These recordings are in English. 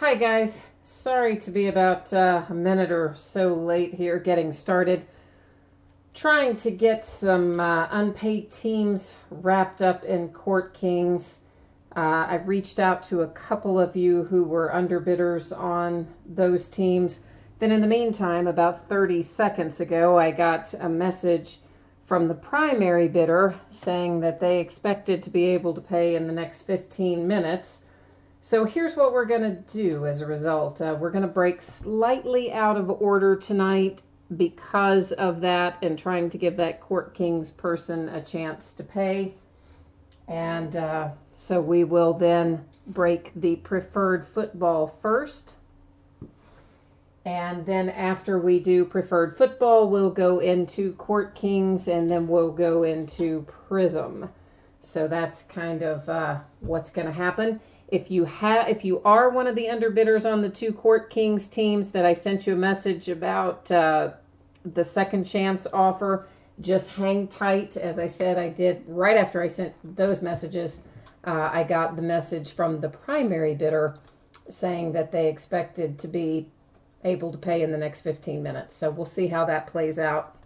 Hi guys, sorry to be about a minute or so late here getting started. Trying to get some unpaid teams wrapped up in Court Kings. I reached out to a couple of you who were underbidders on those teams. Then in the meantime, about 30 seconds ago, I got a message from the primary bidder saying that they expected to be able to pay in the next 15 minutes. So here's what we're going to do as a result. We're going to break slightly out of order tonight because of that and trying to give that Court Kings person a chance to pay. And so we will then break the preferred football first. And then after we do preferred football, we'll go into Court Kings and then we'll go into Prism. So that's kind of what's going to happen. If you are one of the underbidders on the two Court Kings teams that I sent you a message about the second chance offer, just hang tight. As I said, I did right after I sent those messages. I got the message from the primary bidder saying that they expected to be able to pay in the next 15 minutes. So we'll see how that plays out.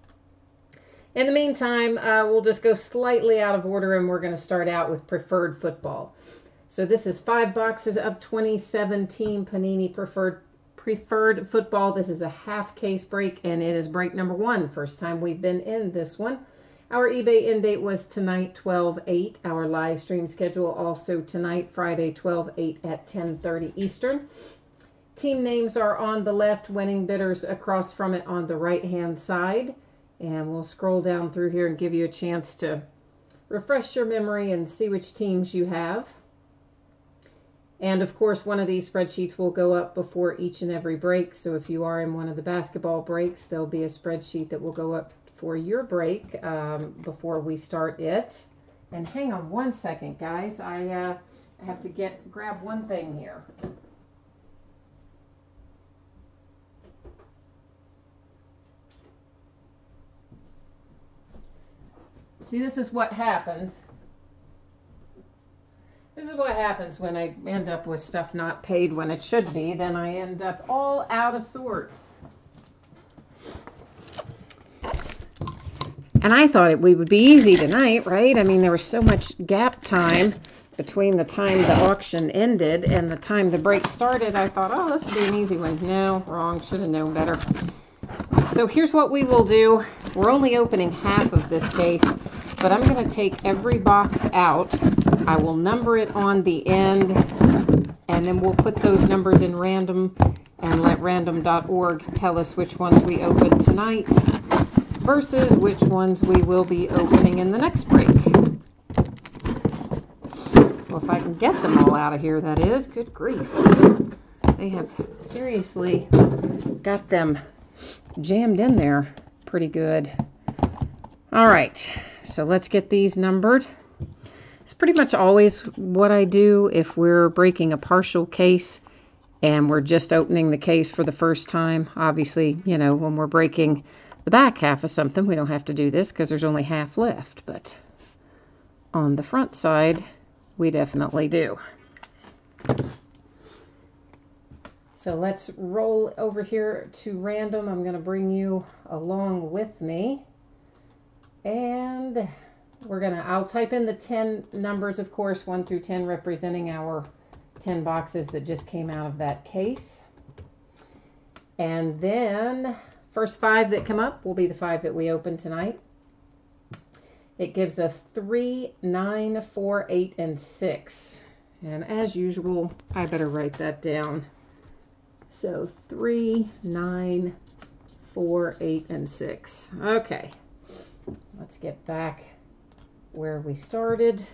In the meantime, we'll just go slightly out of order and we're going to start out with preferred football. So this is 5 boxes of 2017 Panini Preferred Football. This is a half case break, and it is break number 1. First time we've been in this one. Our eBay end date was tonight, 12/8. Our live stream schedule also tonight, Friday, 12/8 at 10:30 Eastern. Team names are on the left, winning bidders across from it on the right-hand side. And we'll scroll down through here and give you a chance to refresh your memory and see which teams you have. And of course, one of these spreadsheets will go up before each and every break. So if you are in one of the basketball breaks, there'll be a spreadsheet that will go up for your break before we start it. And hang on one second, guys. I have to grab one thing here. See, this is what happens. This is what happens when I end up with stuff not paid when it should be. Then I end up all out of sorts. And I thought we would be easy tonight, right? I mean, there was so much gap time between the time the auction ended and the time the break started. I thought, oh, this would be an easy one. No, wrong. Should have known better. So here's what we will do. We're only opening half of this case, but I'm going to take every box out. I will number it on the end, and then we'll put those numbers in random and let random.org tell us which ones we open tonight versus which ones we will be opening in the next break. Well, if I can get them all out of here, that is. Good grief. They have seriously got them jammed in there pretty good. All right, so let's get these numbered. It's pretty much always what I do if we're breaking a partial case and we're just opening the case for the first time. Obviously, you know, when we're breaking the back half of something, we don't have to do this because there's only half left. But on the front side, we definitely do. So let's roll over here to random. I'm going to bring you along with me. And I'll type in the 10 numbers, of course, 1 through 10, representing our 10 boxes that just came out of that case. And then first 5 that come up will be the 5 that we open tonight. It gives us 3, 9, 4, 8, and 6. And as usual, I better write that down. So 3, 9, 4, 8, and 6. Okay, let's get back where we started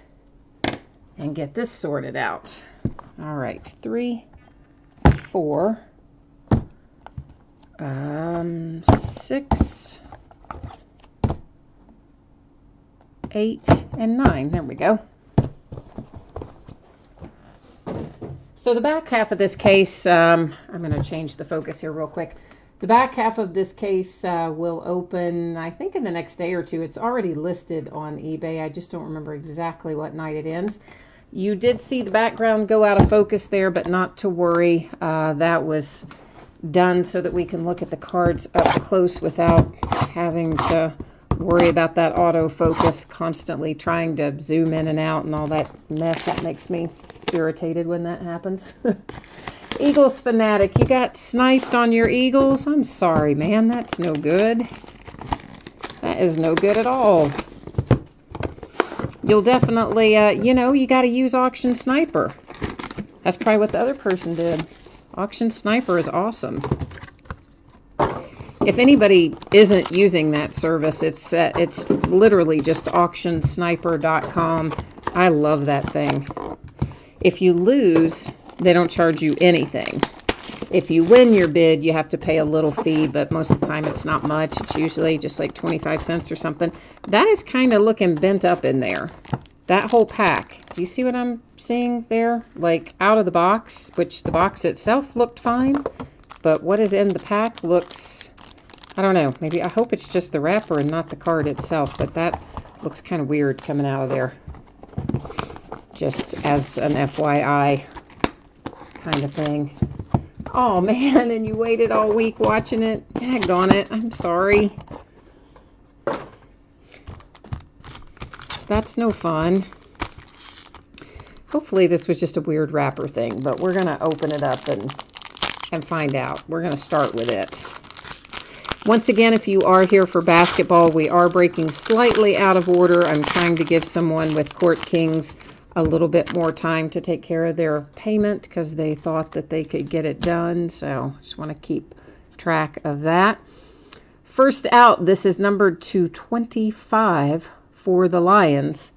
and get this sorted out. All right, 3, 4, 6, 8, and 9. There we go. So the back half of this case, I'm going to change the focus here real quick. The back half of this case will open, I think, in the next day or two. It's already listed on eBay. I just don't remember exactly what night it ends. You did see the background go out of focus there, but not to worry. That was done so that we can look at the cards up close without having to worry about that autofocus constantly trying to zoom in and out and all that mess. That makes me irritated when that happens. Eagles fanatic, you got sniped on your Eagles? I'm sorry, man. That's no good. That is no good at all. You'll definitely, you got to use Auction Sniper. That's probably what the other person did. Auction Sniper is awesome. If anybody isn't using that service, it's literally just auctionsniper.com. I love that thing. If you lose, they don't charge you anything. If you win your bid, you have to pay a little fee, but most of the time it's not much. It's usually just like 25 cents or something. That is kind of looking bent up in there. That whole pack. Do you see what I'm seeing there? Like out of the box, which the box itself looked fine, but what is in the pack looks, I don't know. Maybe I hope it's just the wrapper and not the card itself, but that looks kind of weird coming out of there. Just as an FYI kind of thing. Oh man, and you waited all week watching it. Daggone it. I'm sorry. That's no fun. Hopefully this was just a weird wrapper thing, but we're going to open it up and find out. We're going to start with it. Once again, if you are here for basketball, we are breaking slightly out of order. I'm trying to give someone with Court Kings a little bit more time to take care of their payment because they thought that they could get it done. So just want to keep track of that. First out, this is numbered to 25 for the Lions.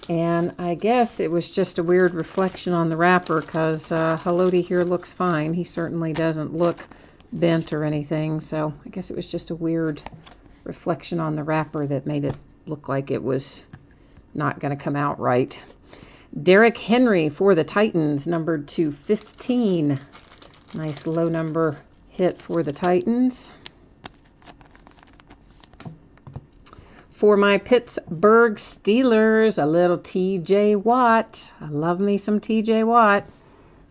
And I guess it was just a weird reflection on the wrapper because Haloti here looks fine. He certainly doesn't look bent or anything. So I guess it was just a weird reflection on the wrapper that made it look like it was not going to come out right. Derrick Henry for the Titans, numbered to 15. Nice low number hit for the Titans. For my Pittsburgh Steelers, a little TJ Watt. I love me some TJ Watt.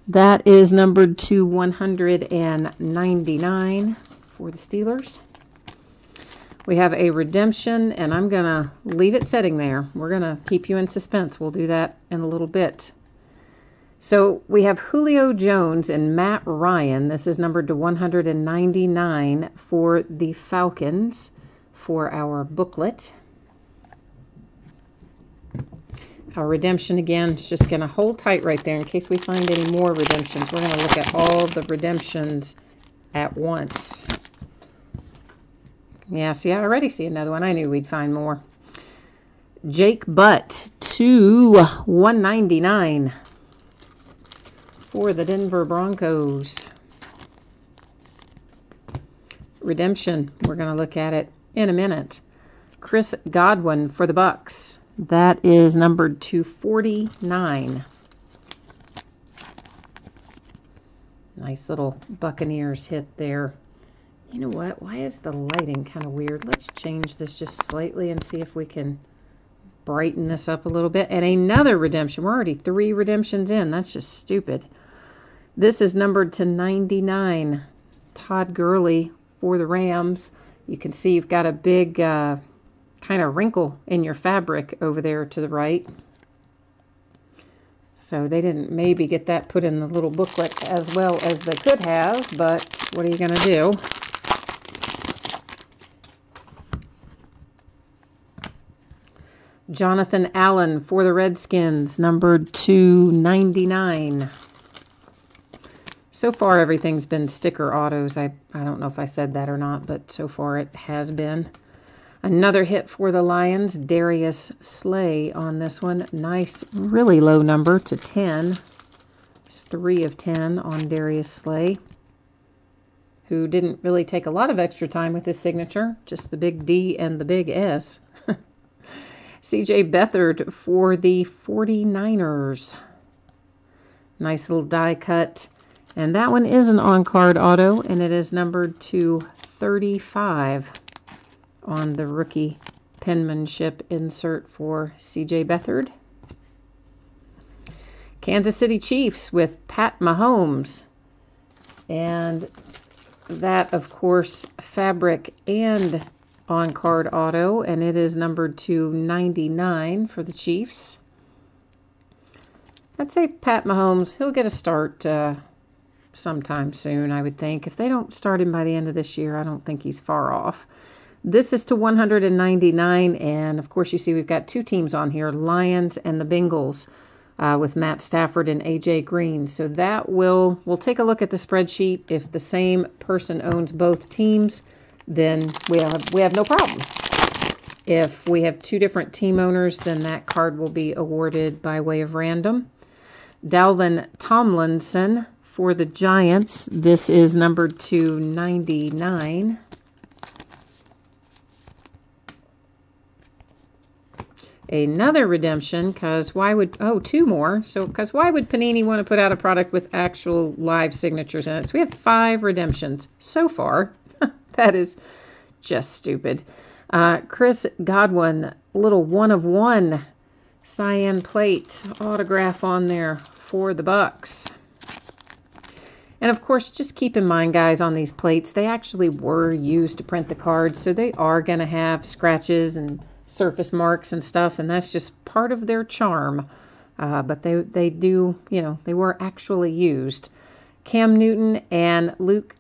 That is numbered to 199 for the Steelers. We have a redemption, and I'm going to leave it sitting there. We're going to keep you in suspense. We'll do that in a little bit. So we have Julio Jones and Matt Ryan. This is numbered to 199 for the Falcons for our booklet. Our redemption, again, is just going to hold tight right there in case we find any more redemptions. We're going to look at all the redemptions at once. Yeah, see, I already see another one. I knew we'd find more. Jake Butt to 199 for the Denver Broncos. Redemption, we're going to look at it in a minute. Chris Godwin for the Bucks. That is numbered to 49. Nice little Buccaneers hit there. You know what? Why is the lighting kind of weird? Let's change this just slightly and see if we can brighten this up a little bit. And another redemption. We're already 3 redemptions in. That's just stupid. This is numbered to 99. Todd Gurley for the Rams. You can see you've got a big kind of wrinkle in your fabric over there to the right. So they didn't maybe get that put in the little booklet as well as they could have, but what are you going to do? Jonathan Allen for the Redskins, numbered to 99. So far, everything's been sticker autos. I don't know if I said that or not, but so far it has been. Another hit for the Lions, Darius Slay on this one. Nice, really low number to 10. It's 3 of 10 on Darius Slay, who didn't really take a lot of extra time with his signature, just the big D and the big S. CJ Beathard for the 49ers. Nice little die cut. And that one is an on-card auto, and it is numbered to 35 on the rookie penmanship insert for CJ Beathard. Kansas City Chiefs with Pat Mahomes. And that, of course, fabric and on-card auto, and it is numbered to 99 for the Chiefs. I'd say Pat Mahomes, he'll get a start sometime soon, I would think. If they don't start him by the end of this year, I don't think he's far off. This is to 199, and of course you see we've got two teams on here, Lions and the Bengals, with Matt Stafford and A.J. Green. So that we'll take a look at the spreadsheet. If the same person owns both teams, then we have no problem. If we have two different team owners, then that card will be awarded by way of random. Dalvin Tomlinson for the Giants. This is numbered to 99. Another redemption, because why would, two more. So, because why would Panini want to put out a product with actual live signatures in it? So we have 5 redemptions so far. That is just stupid. Chris Godwin, little 1/1 cyan plate autograph on there for the Bucks. And of course, just keep in mind, guys, on these plates, they actually were used to print the cards, so they are going to have scratches and surface marks and stuff, and that's just part of their charm. But they do, they were actually used. Cam Newton and Luke,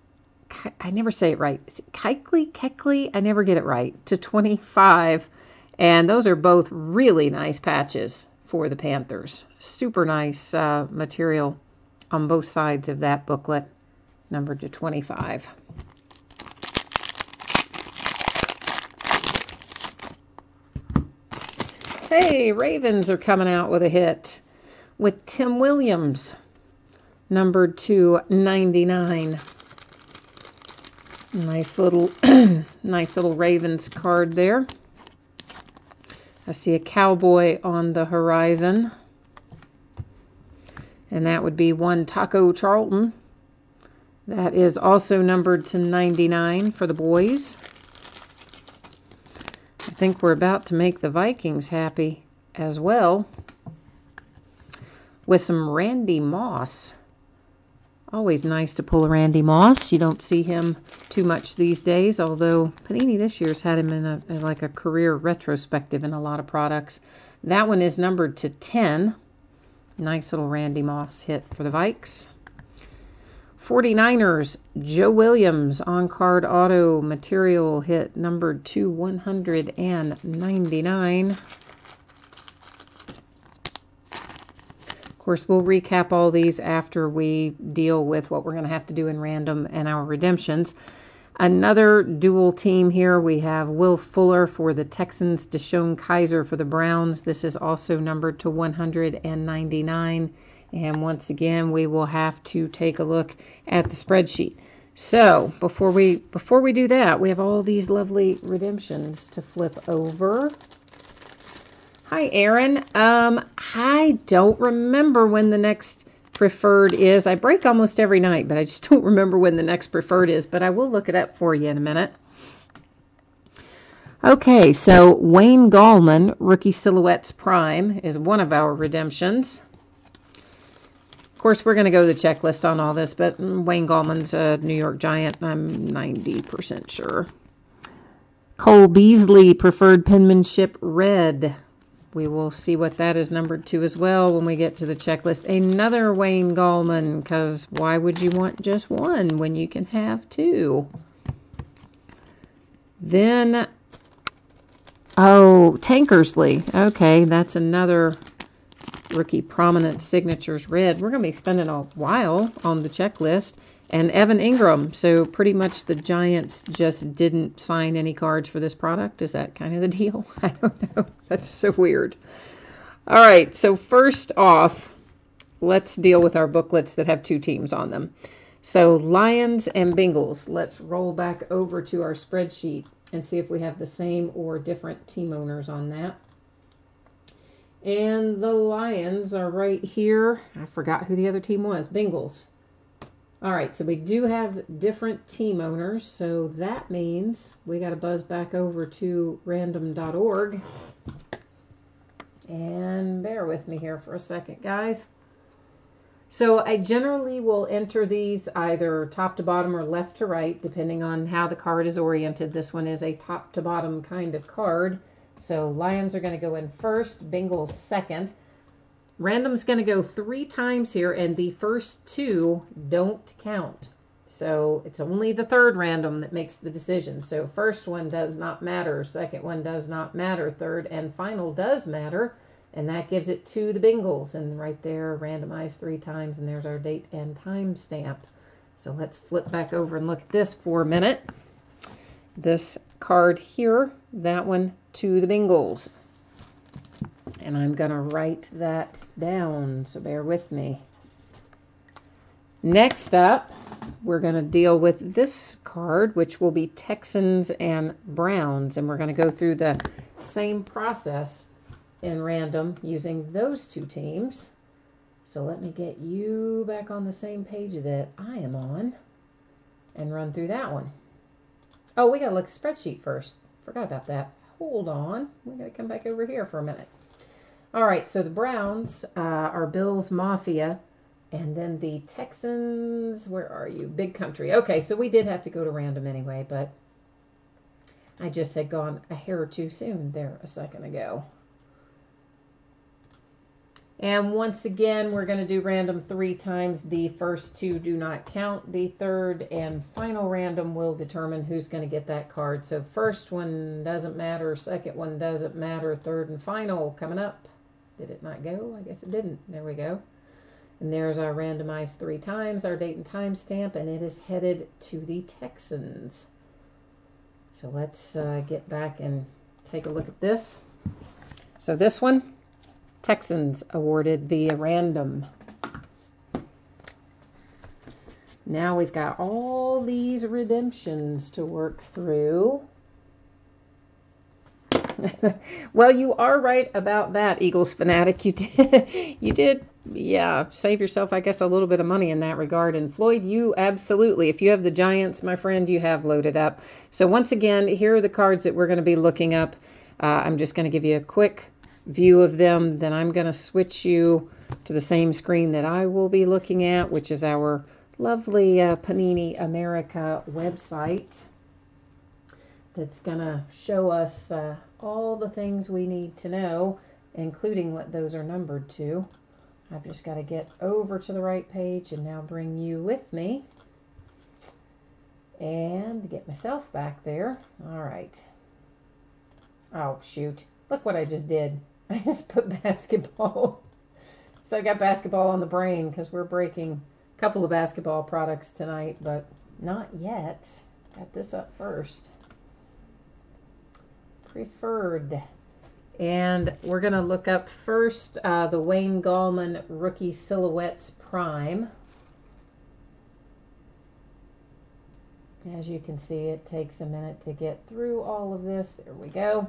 I never say it right. Is it Kuechly? I never get it right. To 25. And those are both really nice patches for the Panthers. Super nice material on both sides of that booklet, numbered to 25. Hey, Ravens are coming out with a hit with Tim Williams, numbered to 99. Nice little Ravens card there. I see a cowboy on the horizon. And that would be one Taco Charlton. That is also numbered to 99 for the boys. I think we're about to make the Vikings happy as well with some Randy Moss. Always nice to pull a Randy Moss. You don't see him too much these days, although Panini this year's had him in like a career retrospective in a lot of products. That one is numbered to 10. Nice little Randy Moss hit for the Vikes. 49ers, Joe Williams, on-card auto material hit, numbered to 199. Of course, we'll recap all these after we deal with what we're going to have to do in random and our redemptions. Another dual team here. We have Will Fuller for the Texans, Deshaun Kaiser for the Browns. This is also numbered to 199. And once again, we will have to take a look at the spreadsheet. So before we do that, we have all these lovely redemptions to flip over. Hi, Aaron. I don't remember when the next preferred is. I break almost every night, but I just don't remember when the next preferred is. But I will look it up for you in a minute. Okay, so Wayne Gallman, Rookie Silhouettes Prime, is one of our redemptions. Of course, we're going to go to the checklist on all this, but Wayne Gallman's a New York Giant. I'm 90% sure. Cole Beasley, Preferred Penmanship Red. We will see what that is numbered to as well when we get to the checklist. Another Wayne Gallman, because why would you want just one when you can have two? Then, Tankersley. Okay, that's another Rookie Prominent Signatures Red. We're going to be spending a while on the checklist. And Evan Ingram. So pretty much the Giants just didn't sign any cards for this product. Is that kind of the deal? I don't know. That's so weird. All right. So first off, let's deal with our booklets that have two teams on them. So Lions and Bengals. Let's roll back over to our spreadsheet and see if we have the same or different team owners on that. And the Lions are right here. I forgot who the other team was. Bengals. All right, so we do have different team owners, so that means we got to buzz back over to random.org. And bear with me here for a second, guys. So I generally will enter these either top to bottom or left to right, depending on how the card is oriented. This one is a top to bottom kind of card. So Lions are going to go in first, Bengals second. Random's going to go 3 times here, and the first 2 don't count. So it's only the third random that makes the decision. So first one does not matter, second one does not matter, third and final does matter. And that gives it to the Bengals. And right there, randomized 3 times, and there's our date and time stamp. So let's flip back over and look at this for a minute. This card here, that one to the Bengals. And I'm going to write that down, so bear with me. Next up, we're going to deal with this card, which will be Texans and Browns. And we're going to go through the same process in random using those 2 teams. So let me get you back on the same page that I am on and run through that one. Oh, we got to look at the spreadsheet first. Forgot about that. Hold on. We got to come back over here for a minute. All right, so the Browns are Bills Mafia, and then the Texans, where are you? Big Country. Okay, so we did have to go to random anyway, but I just had gone a hair or too soon there a second ago. And once again, we're going to do random 3 times. The first 2 do not count. The third and final random will determine who's going to get that card. So first one doesn't matter, second one doesn't matter, third and final coming up. Did it not go? I guess it didn't. There we go. And there's our randomized 3 times, our date and time stamp, and it is headed to the Texans. So let's get back and take a look at this. So this one, Texans awarded via random. Now we've got all these redemptions to work through. Well, you are right about that, Eagles fanatic. You did, yeah, save yourself, I guess, a little bit of money in that regard. And Floyd, you absolutely, if you have the Giants, my friend, you have loaded up. So once again, here are the cards that we're going to be looking up. I'm just going to give you a quick view of them. Then I'm going to switch you to the same screen that I will be looking at, which is our lovely Panini America website. That's going to show us all the things we need to know, including what those are numbered to. I've just got to get over to the right page and now bring you with me and get myself back there. All right. Oh, shoot. Look what I just did. I just put basketball. So I got basketball on the brain because we're breaking a couple of basketball products tonight, but not yet. Got this up first. Preferred. And we're going to look up first the Wayne Gallman Rookie Silhouettes Prime. As you can see, it takes a minute to get through all of this. There we go.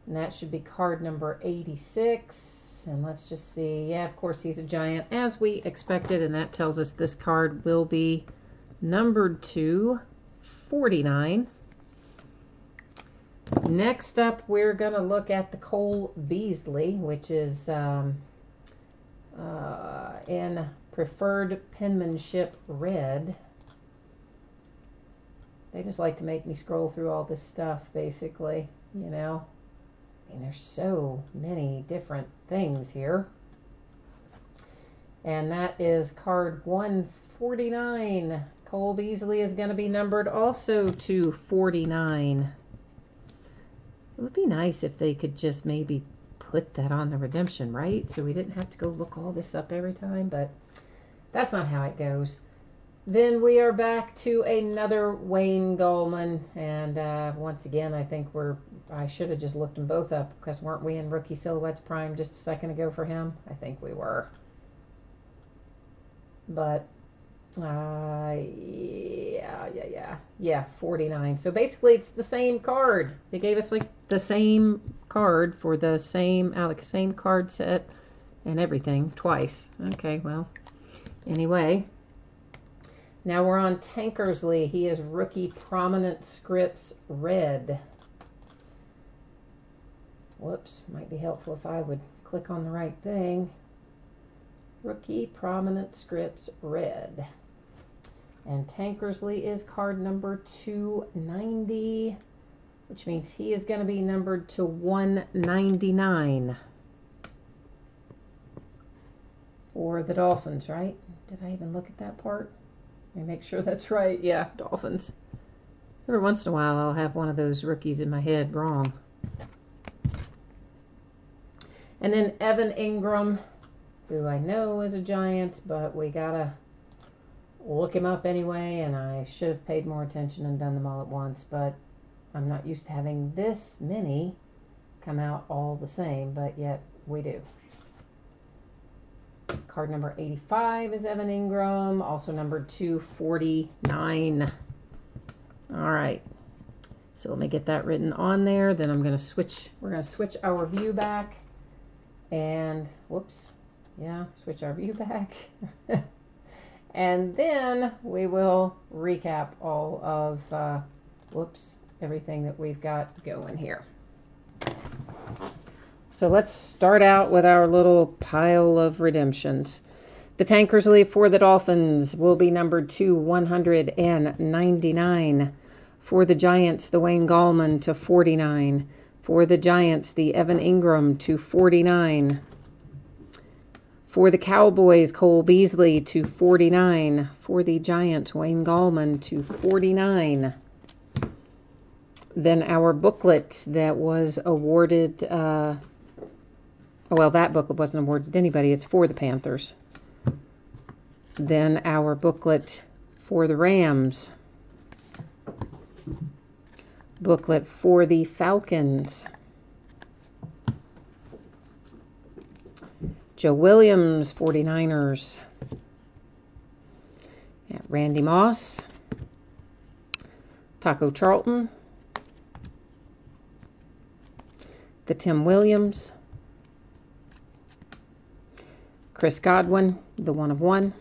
And that should be card number 86. And let's just see. Yeah, of course, he's a Giant, as we expected. And that tells us this card will be numbered to 49. Next up, we're going to look at the Cole Beasley, which is in Preferred Penmanship Red. They just like to make me scroll through all this stuff, basically, you know. I mean, there's so many different things here. And that is card 149. Cole Beasley is going to be numbered also to 49. It would be nice if they could just maybe put that on the redemption, right? So we didn't have to go look all this up every time, but that's not how it goes. Then we are back to another Wayne Gallman, and once again, I think I should have just looked them both up, because weren't we in Rookie Silhouettes Prime just a second ago for him? I think we were. But, yeah, 49. So basically, it's the same card. They gave us like the same card for the same card set and everything twice. Okay, well, anyway. Now we're on Tankersley. He is Rookie Prominent Scripts Red. Whoops, might be helpful if I would click on the right thing. Rookie Prominent Scripts red. And Tankersley is card number 290, which means he is going to be numbered to 199 for the Dolphins, right? Did I even look at that part? Let me make sure that's right. Yeah, Dolphins. Every once in a while, I'll have one of those rookies in my head wrong. And then Evan Ingram, who I know is a Giant, but we got to look him up anyway, and I should have paid more attention and done them all at once, but I'm not used to having this many come out all the same, but yet we do. Card number 85 is Evan Ingram, also numbered 249. All right, so let me get that written on there. Then I'm going to switch. We're going to switch our view back, and whoops, yeah, switch our view back. And then we will recap all of, everything that we've got going here. So let's start out with our little pile of redemptions. The Tankersley for the Dolphins will be numbered to 199. For the Giants, the Wayne Gallman to 49. For the Giants, the Evan Ingram to 49. For the Cowboys, Cole Beasley to 49. For the Giants, Wayne Gallman to 49. Then our booklet that was awarded, that booklet wasn't awarded to anybody. It's for the Panthers. Then our booklet for the Rams. Booklet for the Falcons. Joe Williams, 49ers. Yeah, Randy Moss. Taco Charlton. The Tim Williams. Chris Godwin, the 1 of 1.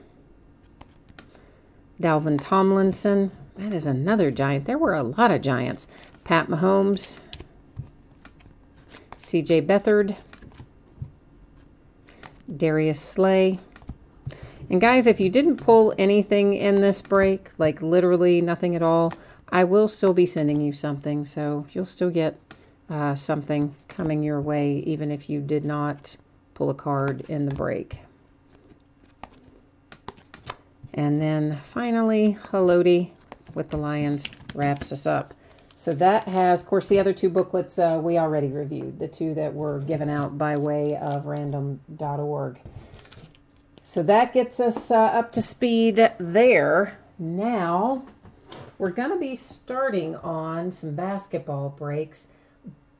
Dalvin Tomlinson. That is another Giant. There were a lot of Giants. Pat Mahomes. C.J. Beathard. Darius Slay. And guys, if you didn't pull anything in this break, like literally nothing at all, I will still be sending you something. So you'll still get something coming your way, even if you did not pull a card in the break. And then finally, Haloti with the Lions wraps us up. So that has, of course, the other two booklets we already reviewed, the two that were given out by way of random.org. So that gets us up to speed there. Now, we're going to be starting on some basketball breaks,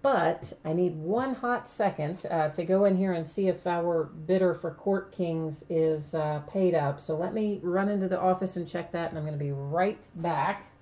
but I need one hot second to go in here and see if our bidder for Court Kings is paid up. So let me run into the office and check that, and I'm going to be right back.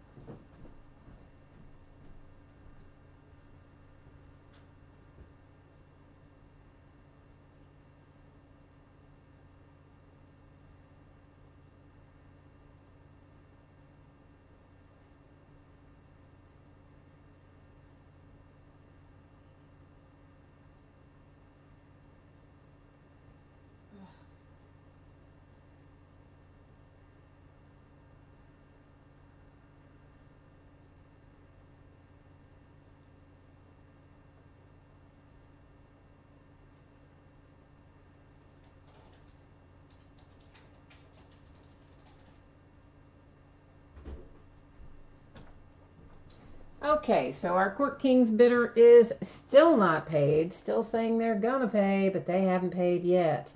Okay, so our Court Kings bidder is still not paid, still saying they're gonna pay, but they haven't paid yet.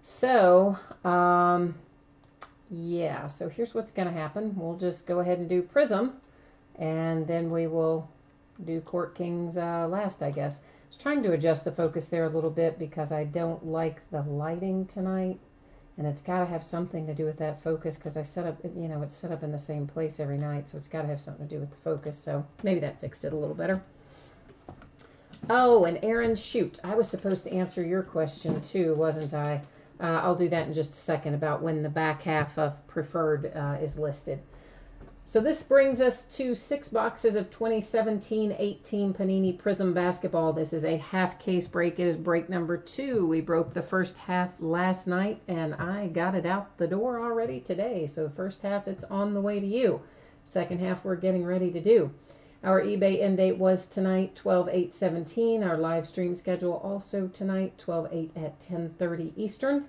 So, yeah, so here's what's gonna happen. We'll just go ahead and do Prism, and then we will do Court Kings last, I guess. I was trying to adjust the focus there a little bit because I don't like the lighting tonight. And it's got to have something to do with that focus because I set up, you know, it's set up in the same place every night. So it's got to have something to do with the focus. So maybe that fixed it a little better. Oh, and Aaron, shoot. I was supposed to answer your question too, wasn't I? I'll do that in just a second about when the back half of Preferred is listed. So this brings us to 6 boxes of 2017-18 Panini Prism Basketball. This is a half case break. It is break number 2. We broke the first half last night, and I got it out the door already today. So the first half, it's on the way to you. Second half, we're getting ready to do. Our eBay end date was tonight, 12/8/17. Our live stream schedule also tonight, 12/8 at 10:30 Eastern.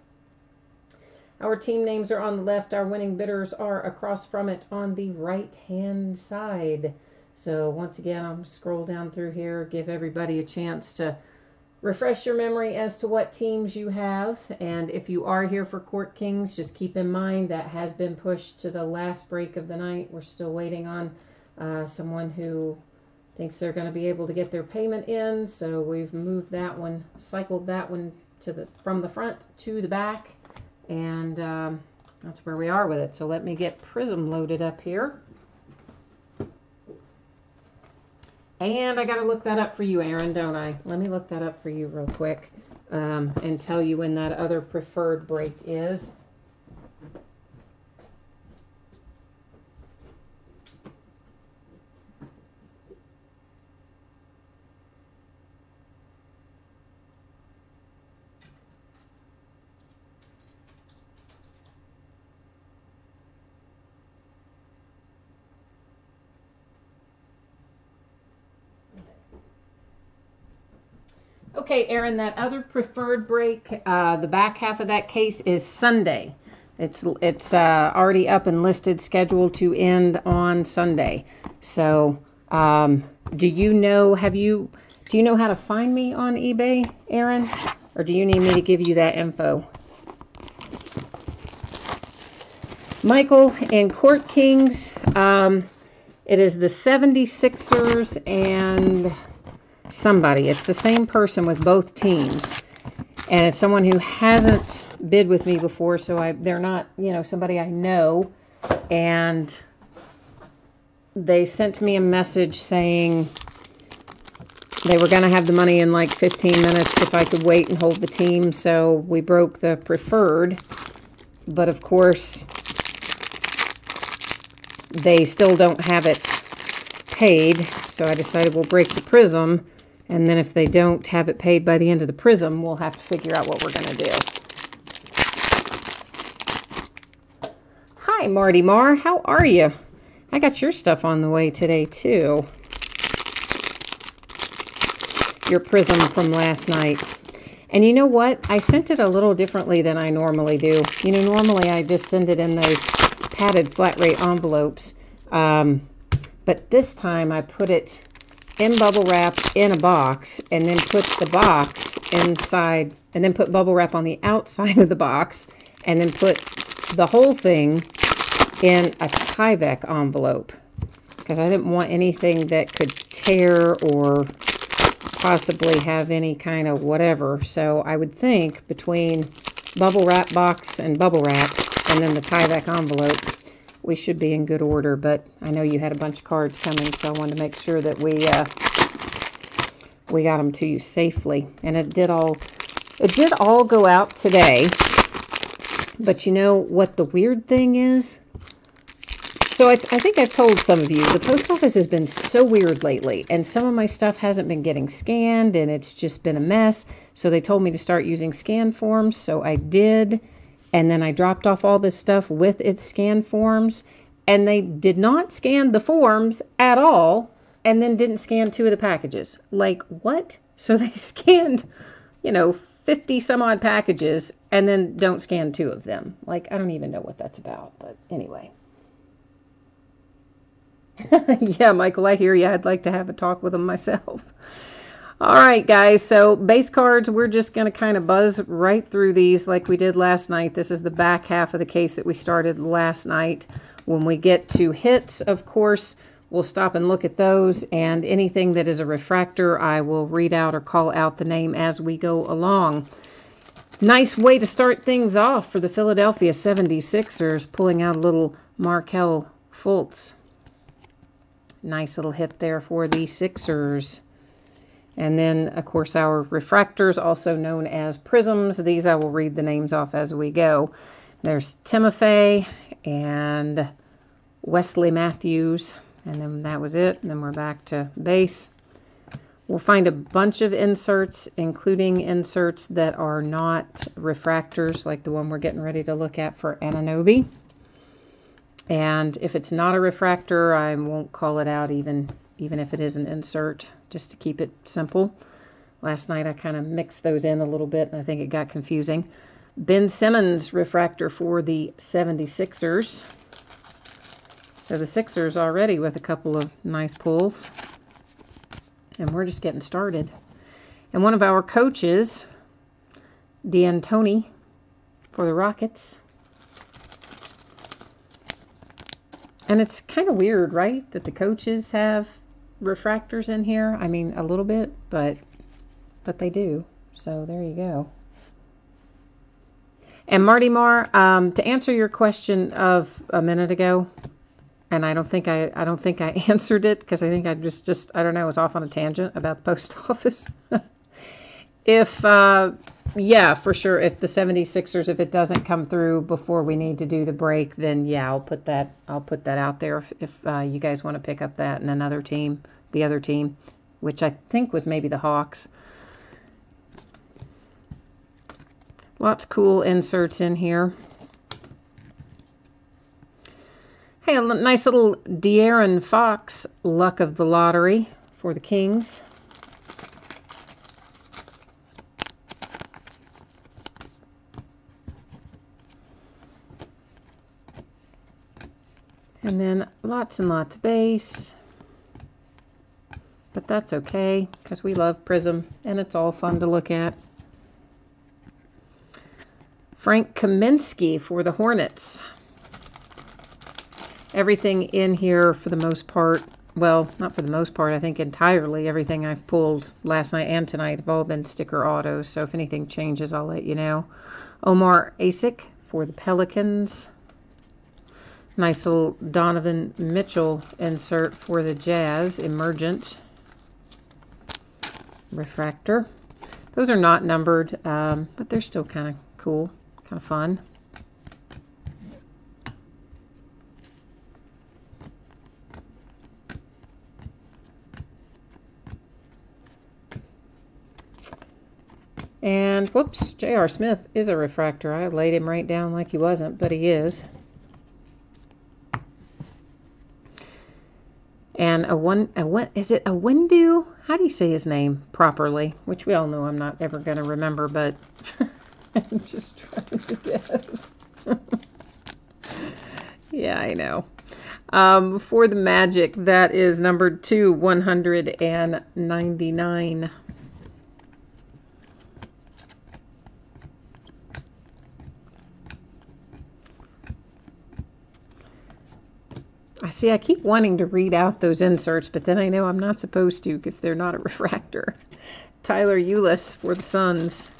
Our team names are on the left. Our winning bidders are across from it on the right-hand side. So once again, I'll scroll down through here, give everybody a chance to refresh your memory as to what teams you have. And if you are here for Court Kings, just keep in mind that has been pushed to the last break of the night. We're still waiting on someone who thinks they're going to be able to get their payment in. So we've moved that one, cycled that one from the front to the back. And that's where we are with it. So let me get Prism loaded up here. And I got to look that up for you, Aaron, don't I? Let me look that up for you real quick and tell you when that other preferred break is. Okay, Aaron, that other preferred break, the back half of that case is Sunday. It's already up and listed, scheduled to end on Sunday. So, do you know how to find me on eBay, Aaron? Or do you need me to give you that info? Michael and Court Kings, it is the 76ers and somebody. It's the same person with both teams. And it's someone who hasn't bid with me before, so they're not, somebody I know. And they sent me a message saying they were going to have the money in like 15 minutes if I could wait and hold the team. So we broke the preferred. But of course, they still don't have it paid. So I decided we'll break the Prism. And then if they don't have it paid by the end of the Prism, we'll have to figure out what we're going to do. Hi, Marty Mar. How are you? I got your stuff on the way today, too. Your Prism from last night. And you know what? I sent it a little differently than I normally do. Normally I just send it in those padded flat rate envelopes. But this time I put it in bubble wrap in a box, and then put the box inside, and then put bubble wrap on the outside of the box, and then put the whole thing in a Tyvek envelope, because I didn't want anything that could tear or possibly have any kind of whatever. So I would think between bubble wrap box and bubble wrap, and then the Tyvek envelope, we should be in good order. But I know you had a bunch of cards coming, so I wanted to make sure that we got them to you safely. And it did all go out today. But you know what the weird thing is? So I think I've told some of you, the post office has been so weird lately, and some of my stuff hasn't been getting scanned, and it's just been a mess. So they told me to start using scan forms, so I did. And then I dropped off all this stuff with its scan forms, and they did not scan the forms at all, and then didn't scan 2 of the packages. Like, what? So they scanned, 50 some odd packages, and then don't scan 2 of them. Like, I don't even know what that's about, but anyway. Yeah, Michael, I hear you. I'd like to have a talk with them myself. All right, guys, so base cards, we're just going to kind of buzz right through these like we did last night. This is the back half of the case that we started last night. When we get to hits, of course, we'll stop and look at those, and anything that is a refractor, I will read out or call out the name as we go along. Nice way to start things off for the Philadelphia 76ers, pulling out a little Markelle Fultz. Nice little hit there for the Sixers. And then, of course, our refractors, also known as prisms. These I will read the names off as we go. There's Timofey and Wesley Matthews, and then that was it. And then we're back to base. We'll find a bunch of inserts, including inserts that are not refractors, like the one we're getting ready to look at for Anunoby. And if it's not a refractor, I won't call it out even if it is an insert, just to keep it simple. Last night I kind of mixed those in a little bit, and I think it got confusing. Ben Simmons refractor for the 76ers. So the Sixers already with a couple of nice pulls. And we're just getting started. And one of our coaches, D'Antoni, for the Rockets. And it's kind of weird, right, that the coaches have refractors in here. I mean, a little bit, but they do. So there you go. And Marty Marr, to answer your question of a minute ago, and I don't think I answered it because I think I just I don't know, I was off on a tangent about the post office. If yeah, for sure, if the 76ers, if it doesn't come through before we need to do the break, then yeah, I'll put that out there if you guys want to pick up that and another team, the other team, which I think was maybe the Hawks. Lots of cool inserts in here. Hey, a nice little De'Aaron Fox luck of the lottery for the Kings. And then lots and lots of base. But that's okay, because we love Prism, and it's all fun to look at. Frank Kaminsky for the Hornets. Everything in here for the most part, well, not for the most part, I think entirely everything I've pulled last night and tonight have all been sticker autos, so if anything changes, I'll let you know. Omar Asik for the Pelicans. Nice little Donovan Mitchell insert for the Jazz, Emergent. Refractor. Those are not numbered, but they're still kind of cool, kind of fun. And, whoops, J.R. Smith is a refractor. I laid him right down like he wasn't, but he is. And is it a Windu? How do you say his name properly? Which we all know I'm not ever going to remember, but I'm just trying to guess. Yeah, I know. For the Magic, that is numbered to 199. I keep wanting to read out those inserts, but then I know I'm not supposed to if they're not a refractor. Tyler Ulis for the Suns.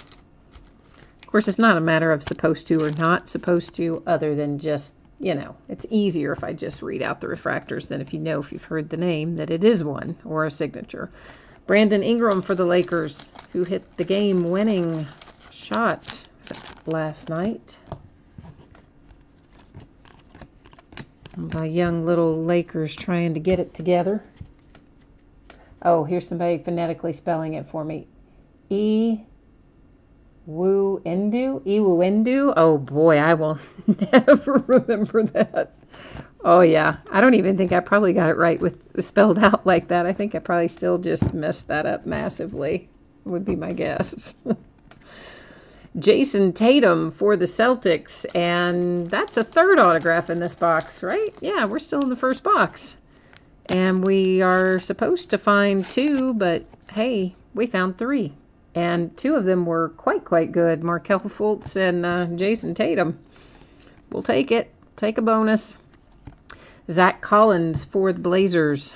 Of course, it's not a matter of supposed to or not supposed to, other than just, you know, it's easier if I just read out the refractors than if you've heard the name, that it is one or a signature. Brandon Ingram for the Lakers, who hit the game-winning shot last night. The young little Lakers trying to get it together. Oh, here's somebody phonetically spelling it for me. Iwuendu? Oh boy, I will never remember that. Oh yeah, I don't even think I probably got it right with spelled out like that. I think I probably still just messed that up massively, would be my guess. Jason Tatum for the Celtics, and that's a third autograph in this box, right? Yeah, we're still in the first box. And we are supposed to find two, but hey, we found three. And two of them were quite good. Markelle Fultz and Jason Tatum. We'll take it. Take a bonus. Zach Collins for the Blazers.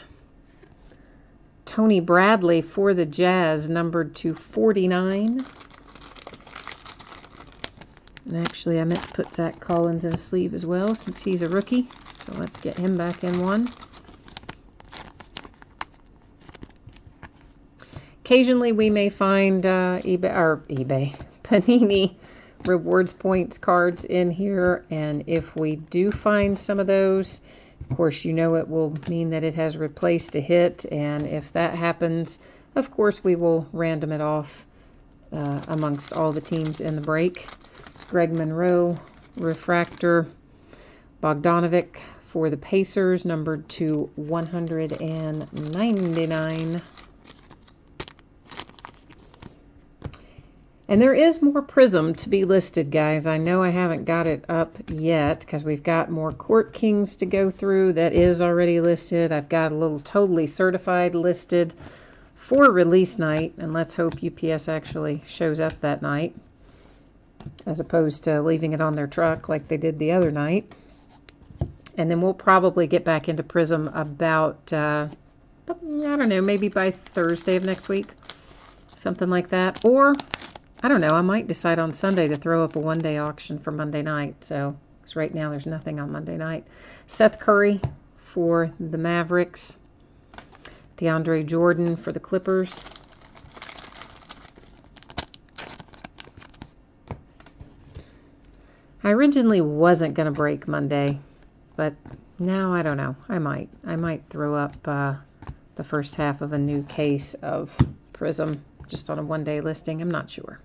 Tony Bradley for the Jazz, numbered to 49. And actually, I meant to put Zach Collins in a sleeve as well, since he's a rookie. So let's get him back in one. Occasionally, we may find Panini rewards points cards in here. And if we do find some of those, Of course, you know it will mean that it has replaced a hit, and if that happens, of course, we will random it off amongst all the teams in the break. It's Greg Monroe, refractor, Bogdanovic for the Pacers, numbered to 199. And there is more Prism to be listed, guys. I know I haven't got it up yet because we've got more Court Kings to go through. That is already listed. I've got a little Totally Certified listed for release night. And let's hope UPS actually shows up that night, as opposed to leaving it on their truck like they did the other night. And then we'll probably get back into Prism about, I don't know, maybe by Thursday of next week. Something like that. Or, I don't know, I might decide on Sunday to throw up a one-day auction for Monday night. So, because right now there's nothing on Monday night. Seth Curry for the Mavericks. DeAndre Jordan for the Clippers. I originally wasn't going to break Monday, but now I don't know. I might throw up the first half of a new case of Prism just on a one-day listing. I'm not sure.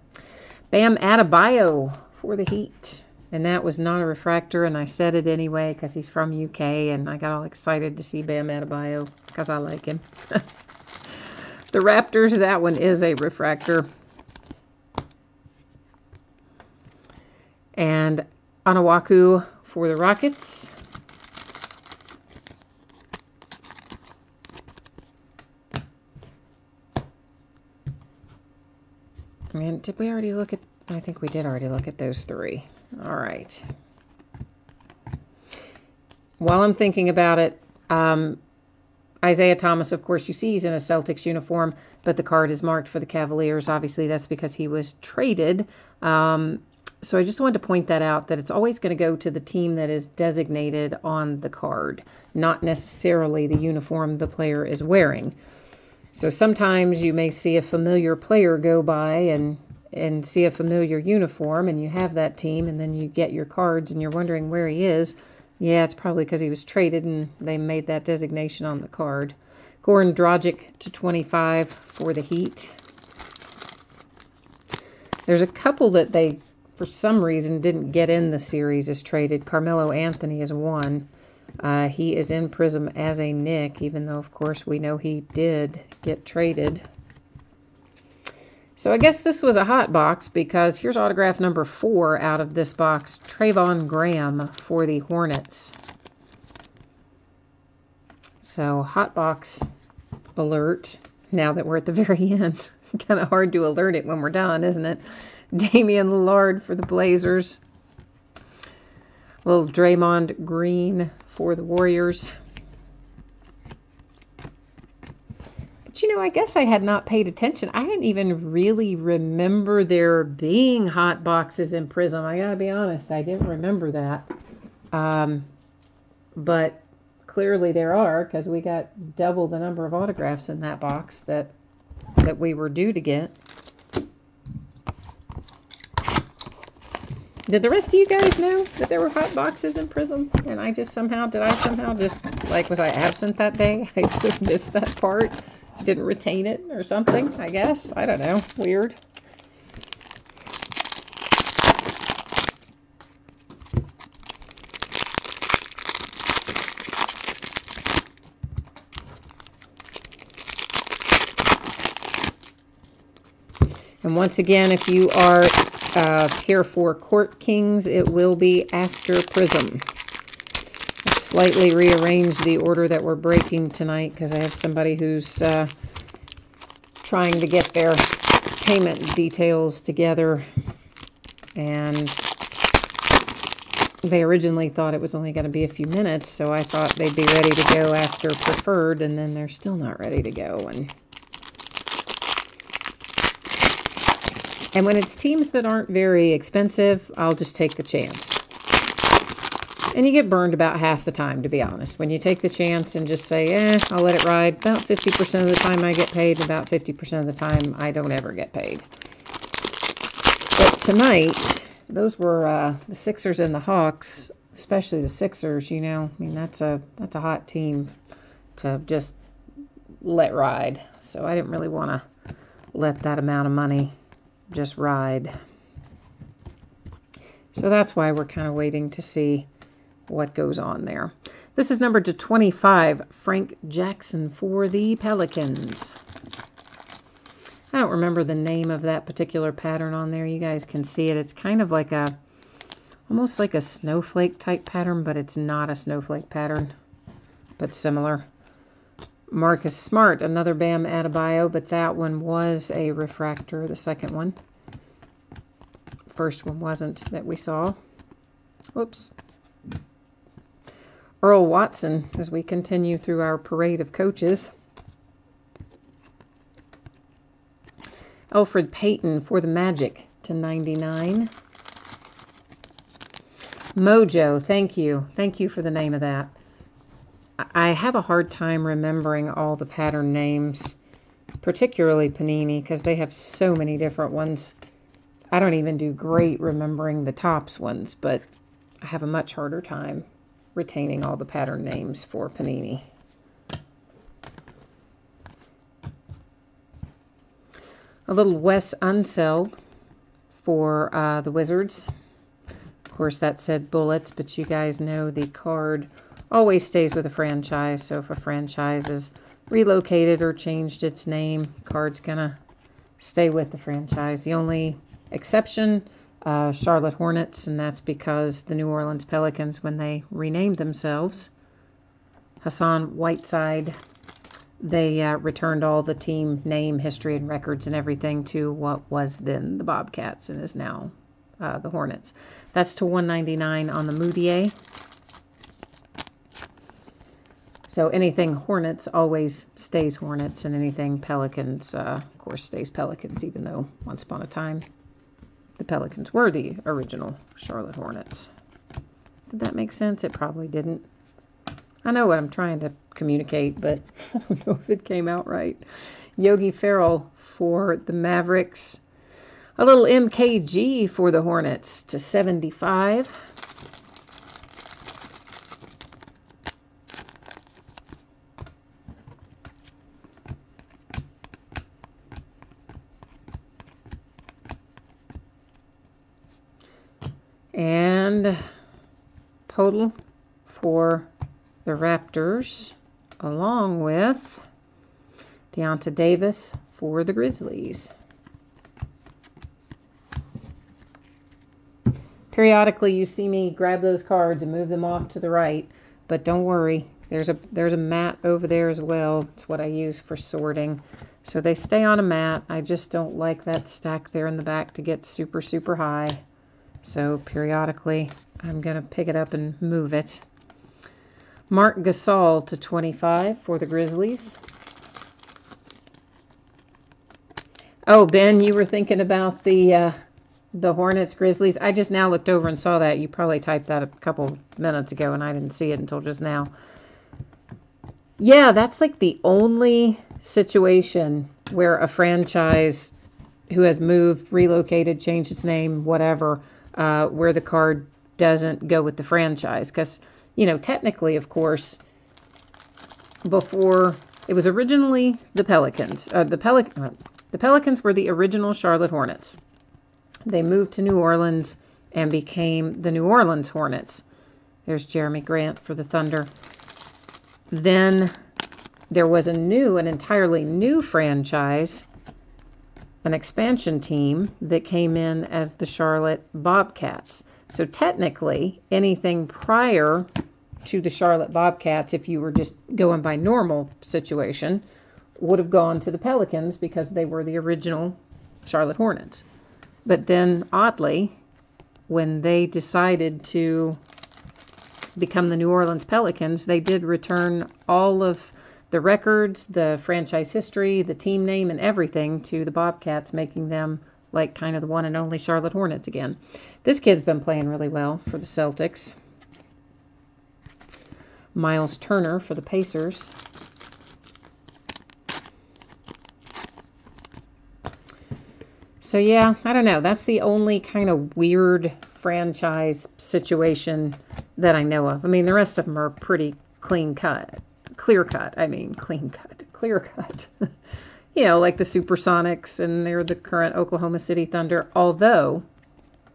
Bam Adebayo for the Heat. And that was not a refractor, and I said it anyway because he's from UK, and I got all excited to see Bam Adebayo because I like him. The Raptors, that one is a refractor. And Anawaku for the Rockets. And did we already look at, I think we did already look at those three. All right. While I'm thinking about it, Isaiah Thomas, of course, you see he's in a Celtics uniform, but the card is marked for the Cavaliers. Obviously, that's because he was traded. So I just wanted to point that out, that it's always going to go to the team that is designated on the card, not necessarily the uniform the player is wearing. So sometimes you may see a familiar player go by and see a familiar uniform, and you have that team, and then you get your cards and you're wondering where he is. Yeah, it's probably because he was traded and they made that designation on the card. Goran Dragic to 25 for the Heat. There's a couple that they, for some reason, didn't get in the series as traded. Carmelo Anthony is one. He is in Prism as a Knick, even though, of course, we know he did get traded. So I guess this was a hot box because here's autograph number 4 out of this box. Trayvon Graham for the Hornets. So hot box alert now that we're at the very end. Kind of hard to alert it when we're done, isn't it? Damian Lillard for the Blazers. Little Draymond Green for the Warriors. But, you know, I guess I had not paid attention. I didn't even really remember there being hot boxes in Prism. I got to be honest. I didn't remember that. But clearly there are, because we got double the number of autographs in that box that we were due to get. Did the rest of you guys know that there were hot boxes in Prism? And I just somehow, was I absent that day? I just missed that part. Didn't retain it or something, I guess. I don't know. Weird. And once again, if you are here for Court Kings, it will be after Prism. I slightly rearranged the order that we're breaking tonight because I have somebody who's trying to get their payment details together, and they originally thought it was only going to be a few minutes, so I thought they'd be ready to go after Preferred, and then they're still not ready to go. And when it's teams that aren't very expensive, I'll just take the chance. And you get burned about half the time, to be honest. When you take the chance and just say, I'll let it ride, about 50% of the time I get paid, about 50% of the time I don't ever get paid. But tonight, those were the Sixers and the Hawks. especially the Sixers, you know. I mean, that's a hot team to just let ride. So I didn't really want to let that amount of money just ride. So that's why we're kind of waiting to see what goes on there. This is numbered to 25, Frank Jackson for the Pelicans. I don't remember the name of that particular pattern on there. You guys can see it. It's kind of like almost like a snowflake type pattern, but it's not a snowflake pattern, but similar. Marcus Smart, another Bam Adebayo, but that one was a refractor, the second one. First one wasn't that we saw. Whoops. Earl Watson, as we continue through our parade of coaches. Elfrid Payton for the Magic to 99. Mojo, thank you. Thank you for the name of that. I have a hard time remembering all the pattern names, particularly Panini, because they have so many different ones. I don't even do great remembering the Topps ones, but I have a much harder time retaining all the pattern names for Panini. A little Wes Unseld for the Wizards. Of course, that said Bullets, but you guys know the card always stays with a franchise. So if a franchise is relocated or changed its name, card's gonna stay with the franchise. The only exception, Charlotte Hornets, and that's because the New Orleans Pelicans, when they renamed themselves, Hassan Whiteside, they returned all the team name, history, and records and everything to what was then the Bobcats and is now the Hornets. That's to 199 on the Moutier. So anything Hornets always stays Hornets, and anything Pelicans, of course, stays Pelicans, even though once upon a time the Pelicans were the original Charlotte Hornets. Did that make sense? It probably didn't. I know what I'm trying to communicate, but I don't know if it came out right. Yogi Ferrell for the Mavericks. A little MKG for the Hornets to 75. And Podol for the Raptors, along with Deonta Davis for the Grizzlies. Periodically, you see me grab those cards and move them off to the right, but don't worry. There's a mat over there as well. It's what I use for sorting. So they stay on a mat. I just don't like that stack there in the back to get super, super high. So periodically, I'm going to pick it up and move it. Marc Gasol to 25 for the Grizzlies. Oh, Ben, you were thinking about the Hornets, Grizzlies. I just now looked over and saw that. You probably typed that a couple minutes ago, and I didn't see it until just now. Yeah, that's like the only situation where a franchise who has moved, relocated, changed its name, whatever, where the card doesn't go with the franchise. Because, you know, technically, of course, before it was originally the Pelicans. The Pelicans were the original Charlotte Hornets. They moved to New Orleans and became the New Orleans Hornets. There's Jeremy Grant for the Thunder. Then there was an entirely new franchise, an expansion team that came in as the Charlotte Bobcats. So technically, anything prior to the Charlotte Bobcats, if you were just going by normal situation, would have gone to the Pelicans because they were the original Charlotte Hornets. But then, oddly, when they decided to become the New Orleans Pelicans, they did return all of the records, the franchise history, the team name, and everything to the Bobcats, making them like kind of the one and only Charlotte Hornets again. This kid's been playing really well for the Celtics. Miles Turner for the Pacers. So yeah, I don't know. That's the only kind of weird franchise situation that I know of. I mean, the rest of them are pretty clear cut. Clear cut. You know, like the Supersonics, and they're the current Oklahoma City Thunder. Although,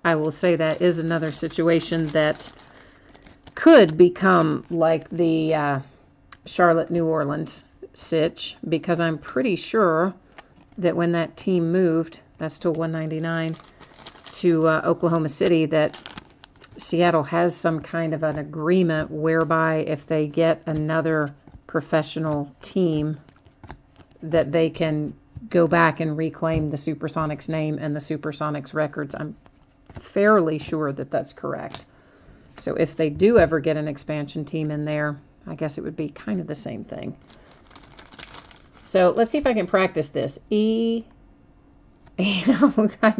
I will say that is another situation that could become like the Charlotte New Orleans sitch, because I'm pretty sure that when that team moved, that's till 199, to Oklahoma City, that Seattle has some kind of an agreement whereby if they get another professional team, that they can go back and reclaim the Supersonics name and the Supersonics records. I'm fairly sure that that's correct. So if they do ever get an expansion team in there, I guess it would be kind of the same thing. So let's see if I can practice this. I'm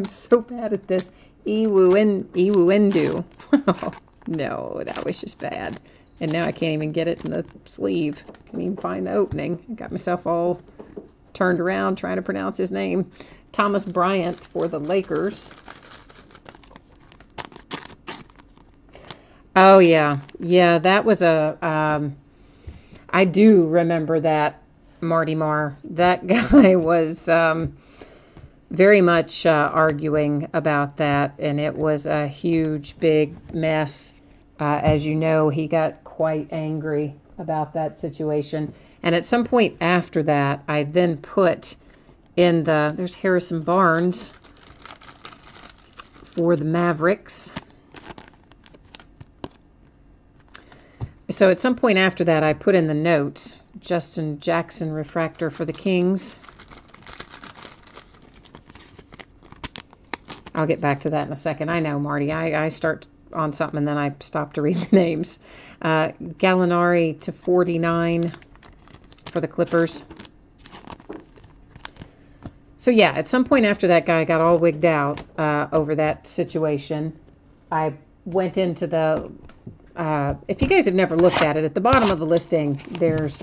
so bad at this. Iwuendu. Oh, no, that was just bad. And now I can't even get it in the sleeve. Can't even find the opening. I got myself all turned around trying to pronounce his name. Thomas Bryant for the Lakers. Oh, yeah. Yeah, that was I do remember that, Marty Marr. That guy was very much arguing about that, and it was a huge, big mess. As you know, he got quite angry about that situation. And at some point after that, I then put in there's Harrison Barnes for the Mavericks. So at some point after that, I put in the notes, Justin Jackson refractor for the Kings. I'll get back to that in a second. I know, Marty. I start on something and then I stop to read the names. Gallinari to 49 for the Clippers. So yeah, at some point after that guy got all wigged out over that situation, I went into the... if you guys have never looked at it, at the bottom of the listing, there's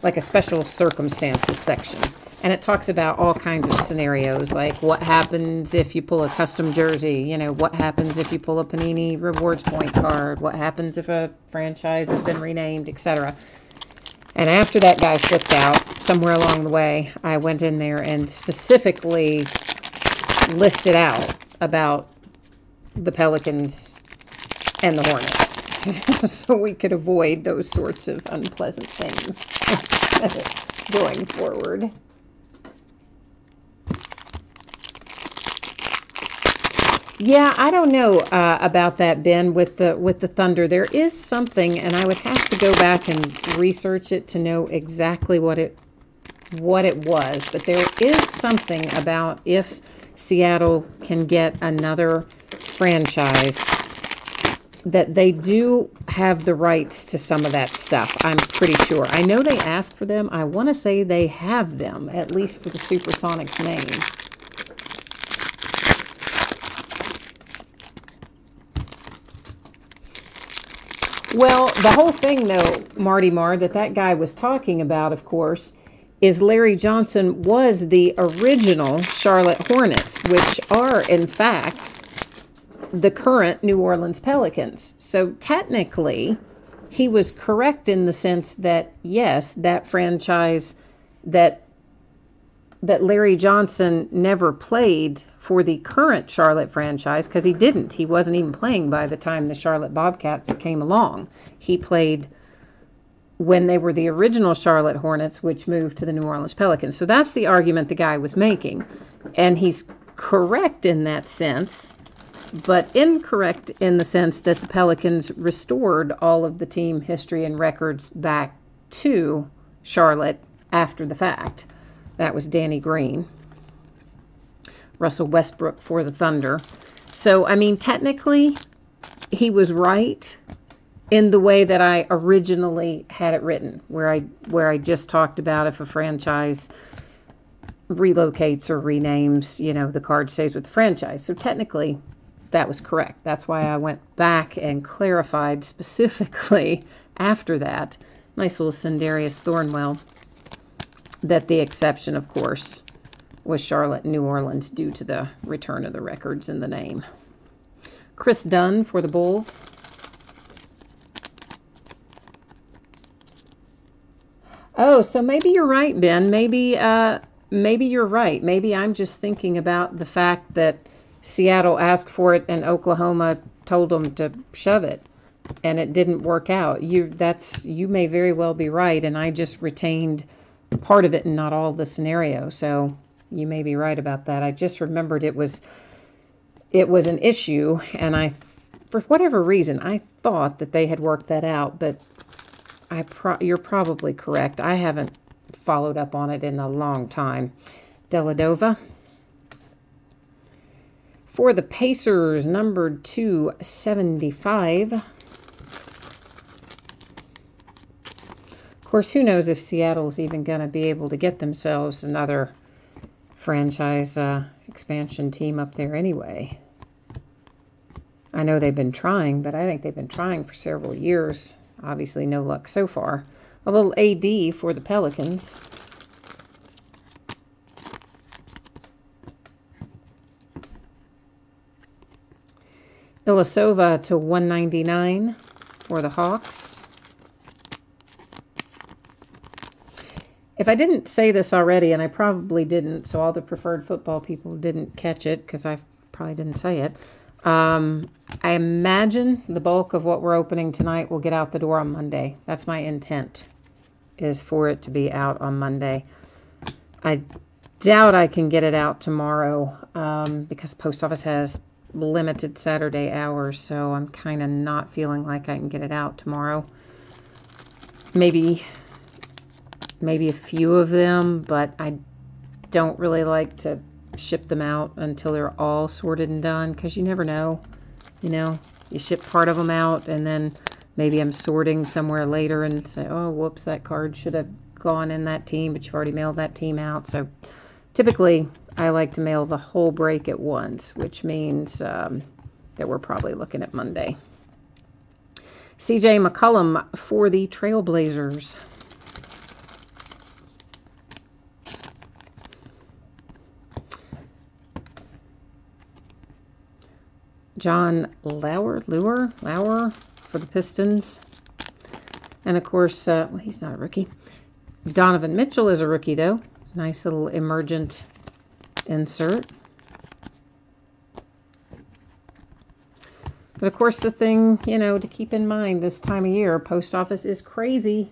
like a special circumstances section. And it talks about all kinds of scenarios, like what happens if you pull a custom jersey, you know, what happens if you pull a Panini Rewards point card, what happens if a franchise has been renamed, etc. And after that guy flipped out, somewhere along the way, I went in there and specifically listed out about the Pelicans and the Hornets, so we could avoid those sorts of unpleasant things going forward. Yeah, I don't know about that, Ben, with the Thunder. There is something, and I would have to go back and research it to know exactly what it was. But there is something about if Seattle can get another franchise, that they do have the rights to some of that stuff, I'm pretty sure. I know they asked for them. I want to say they have them, at least for the Supersonics name. Well, the whole thing, though, Marty Marr, that guy was talking about, of course, is Larry Johnson was the original Charlotte Hornets, which are, in fact, the current New Orleans Pelicans. So technically, he was correct in the sense that, yes, that franchise, that Larry Johnson never played for the current Charlotte franchise, because he didn't. He wasn't even playing by the time the Charlotte Bobcats came along. He played when they were the original Charlotte Hornets, which moved to the New Orleans Pelicans. So that's the argument the guy was making. And he's correct in that sense, but incorrect in the sense that the Pelicans restored all of the team history and records back to Charlotte after the fact. That was Danny Green. Russell Westbrook for the Thunder. So, I mean, technically, he was right in the way that I originally had it written, where I just talked about if a franchise relocates or renames, you know, the card stays with the franchise. So technically, that was correct. That's why I went back and clarified specifically after that. Nice little Sindarius Thornwell. That the exception, of course, was Charlotte and New Orleans due to the return of the records in the name. Chris Dunn for the Bulls. Oh, so maybe you're right, Ben. Maybe you're right. Maybe I'm just thinking about the fact that Seattle asked for it and Oklahoma told them to shove it, and it didn't work out. You may very well be right, and I just retained part of it and not all of the scenario. So you may be right about that. I just remembered it was an issue, and for whatever reason, I thought that they had worked that out, but you're probably correct. I haven't followed up on it in a long time. Deladova. For the Pacers, numbered 275. Of course, who knows if Seattle's even going to be able to get themselves another franchise expansion team up there anyway. I know they've been trying, but I think they've been trying for several years. Obviously, no luck so far. A little AD for the Pelicans. Ilyasova to 199 for the Hawks. If I didn't say this already, and I probably didn't, so all the preferred football people didn't catch it because I probably didn't say it. I imagine the bulk of what we're opening tonight will get out the door on Monday. That's my intent, is for it to be out on Monday. I doubt I can get it out tomorrow because the post office has limited Saturday hours, so I'm kind of not feeling like I can get it out tomorrow. Maybe a few of them, but I don't really like to ship them out until they're all sorted and done, because you never know. You ship part of them out, and then maybe I'm sorting somewhere later and say, oh, whoops, that card should have gone in that team, but you've already mailed that team out. So typically, I like to mail the whole break at once, which means that we're probably looking at Monday. CJ McCollum for the Trailblazers. John Lauer for the Pistons. And of course, well, he's not a rookie. Donovan Mitchell is a rookie, though. Nice little emergent insert. But of course, the thing, to keep in mind this time of year, post office is crazy.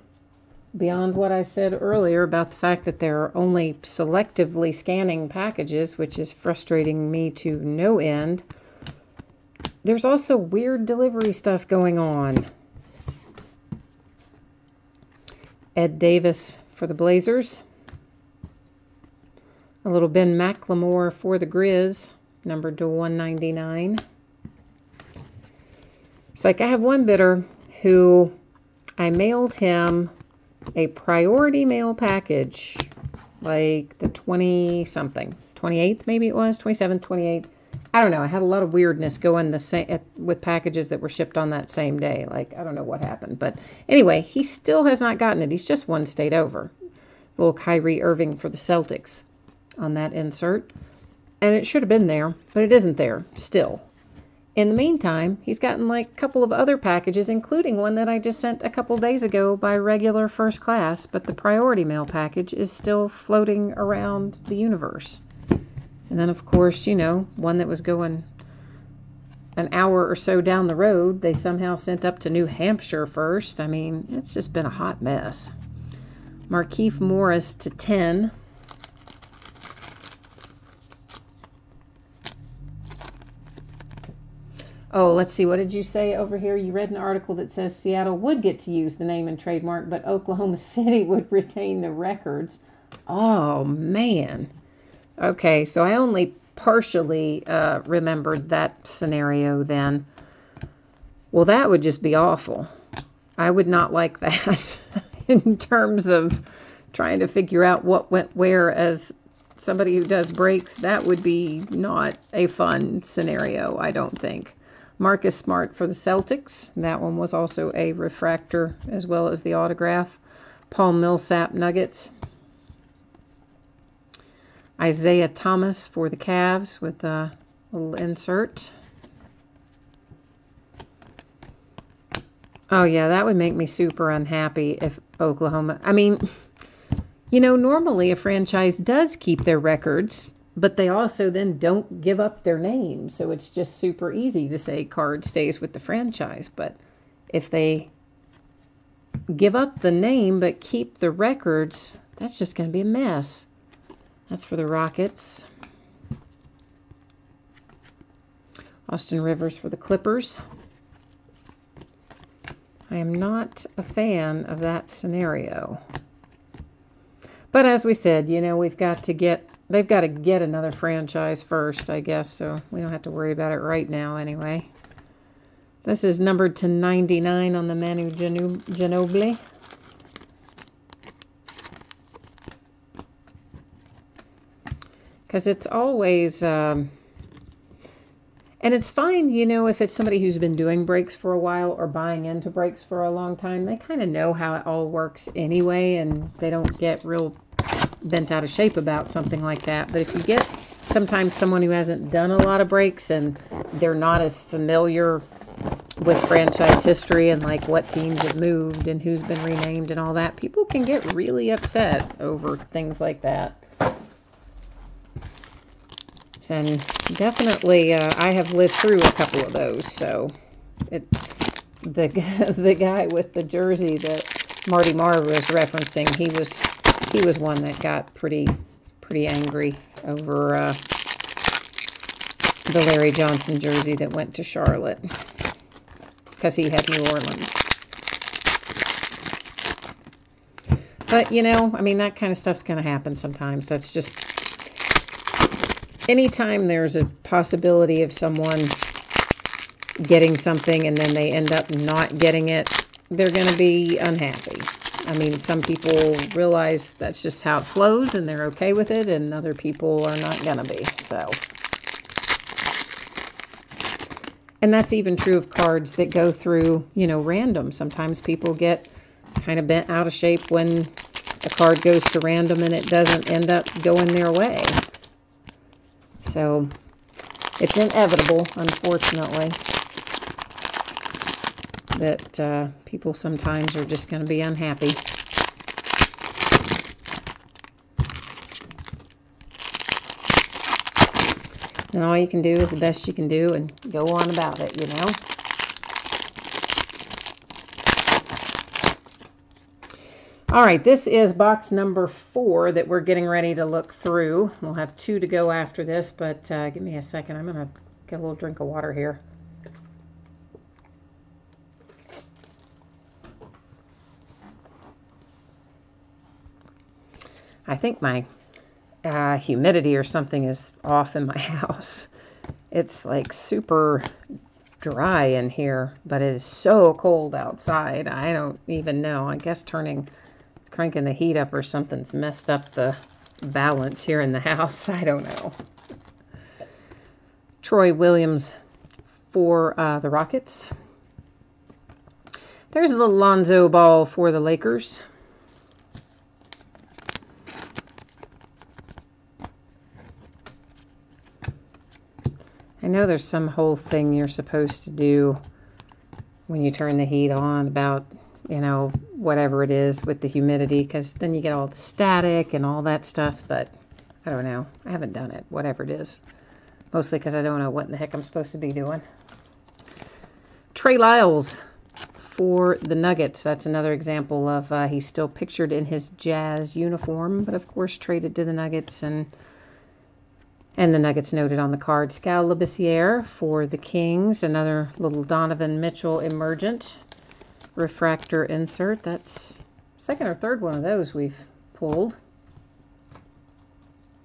Beyond what I said earlier about the fact that they're only selectively scanning packages, which is frustrating me to no end. There's also weird delivery stuff going on. Ed Davis for the Blazers. A little Ben McLemore for the Grizz, numbered to 199. It's like I have one bidder who I mailed him a priority mail package, like the 20-something, 28th maybe it was, 27th, 28th. I don't know. I had a lot of weirdness going with packages that were shipped on that same day. Like, I don't know what happened. But anyway, he still has not gotten it. He's just one state over. Little Kyrie Irving for the Celtics on that insert. And it should have been there, but it isn't there still. In the meantime, he's gotten like a couple of other packages, including one that I just sent a couple days ago by regular first class. But the priority mail package is still floating around the universe. And then, of course, one that was going an hour or so down the road, they somehow sent up to New Hampshire first. I mean, it's just been a hot mess. Markieff Morris to 10. Oh, let's see. What did you say over here? You read an article that says Seattle would get to use the name and trademark, but Oklahoma City would retain the records. Oh, man. Okay, so I only partially remembered that scenario then. Well, that would just be awful. I would not like that in terms of trying to figure out what went where as somebody who does breaks. That would be not a fun scenario, I don't think. Marcus Smart for the Celtics. That one was also a refractor as well as the autograph. Paul Millsap Nuggets. Isaiah Thomas for the Cavs with a little insert. Oh, yeah, that would make me super unhappy if Oklahoma... I mean, You know, normally a franchise does keep their records, but they also then don't give up their name. So it's just super easy to say card stays with the franchise. But if they give up the name but keep the records, that's just going to be a mess. That's for the Rockets. Austin Rivers for the Clippers. I am not a fan of that scenario. But as we said, you know, they've got to get another franchise first, I guess, so we don't have to worry about it right now anyway. This is numbered to 99 on the Manu Ginobili. Because it's always, and it's fine, you know, if it's somebody who's been doing breaks for a while or buying into breaks for a long time, they kind of know how it all works anyway, and they don't get real bent out of shape about something like that. But if you get sometimes someone who hasn't done a lot of breaks and they're not as familiar with franchise history and like what teams have moved and who's been renamed and all that, people can get really upset over things like that. And definitely, I have lived through a couple of those. So, the guy with the jersey that Marty Marr was referencing, he was one that got pretty angry over the Larry Johnson jersey that went to Charlotte because he had New Orleans. But you know, I mean, that kind of stuff's going to happen sometimes. That's just. Anytime there's a possibility of someone getting something and then they end up not getting it, they're going to be unhappy. I mean, some people realize that's just how it flows and they're okay with it, and other people are not going to be. So, and that's even true of cards that go through, you know, random. Sometimes people get kind of bent out of shape when a card goes to random and it doesn't end up going their way. So, it's inevitable, unfortunately, that people sometimes are just going to be unhappy. And all you can do is the best you can do and go on about it, you know. All right, this is box number 4 that we're getting ready to look through. We'll have 2 to go after this, but give me a second. I'm going to get a little drink of water here. I think my humidity or something is off in my house. It's like super dry in here, but it is so cold outside. I don't even know. I guess cranking the heat up or something's messed up the balance here in the house. I don't know. Troy Williams for the Rockets. There's a little Lonzo Ball for the Lakers. I know there's some whole thing you're supposed to do when you turn the heat on about, you know, whatever it is with the humidity, because then you get all the static and all that stuff, but I don't know. I haven't done it, whatever it is. Mostly because I don't know what in the heck I'm supposed to be doing. Trey Lyles for the Nuggets. That's another example of he's still pictured in his Jazz uniform, but of course traded to the Nuggets, and the Nuggets noted on the card. Skal Labissiere for the Kings. Another little Donovan Mitchell emergent refractor insert. That's second or third one of those we've pulled.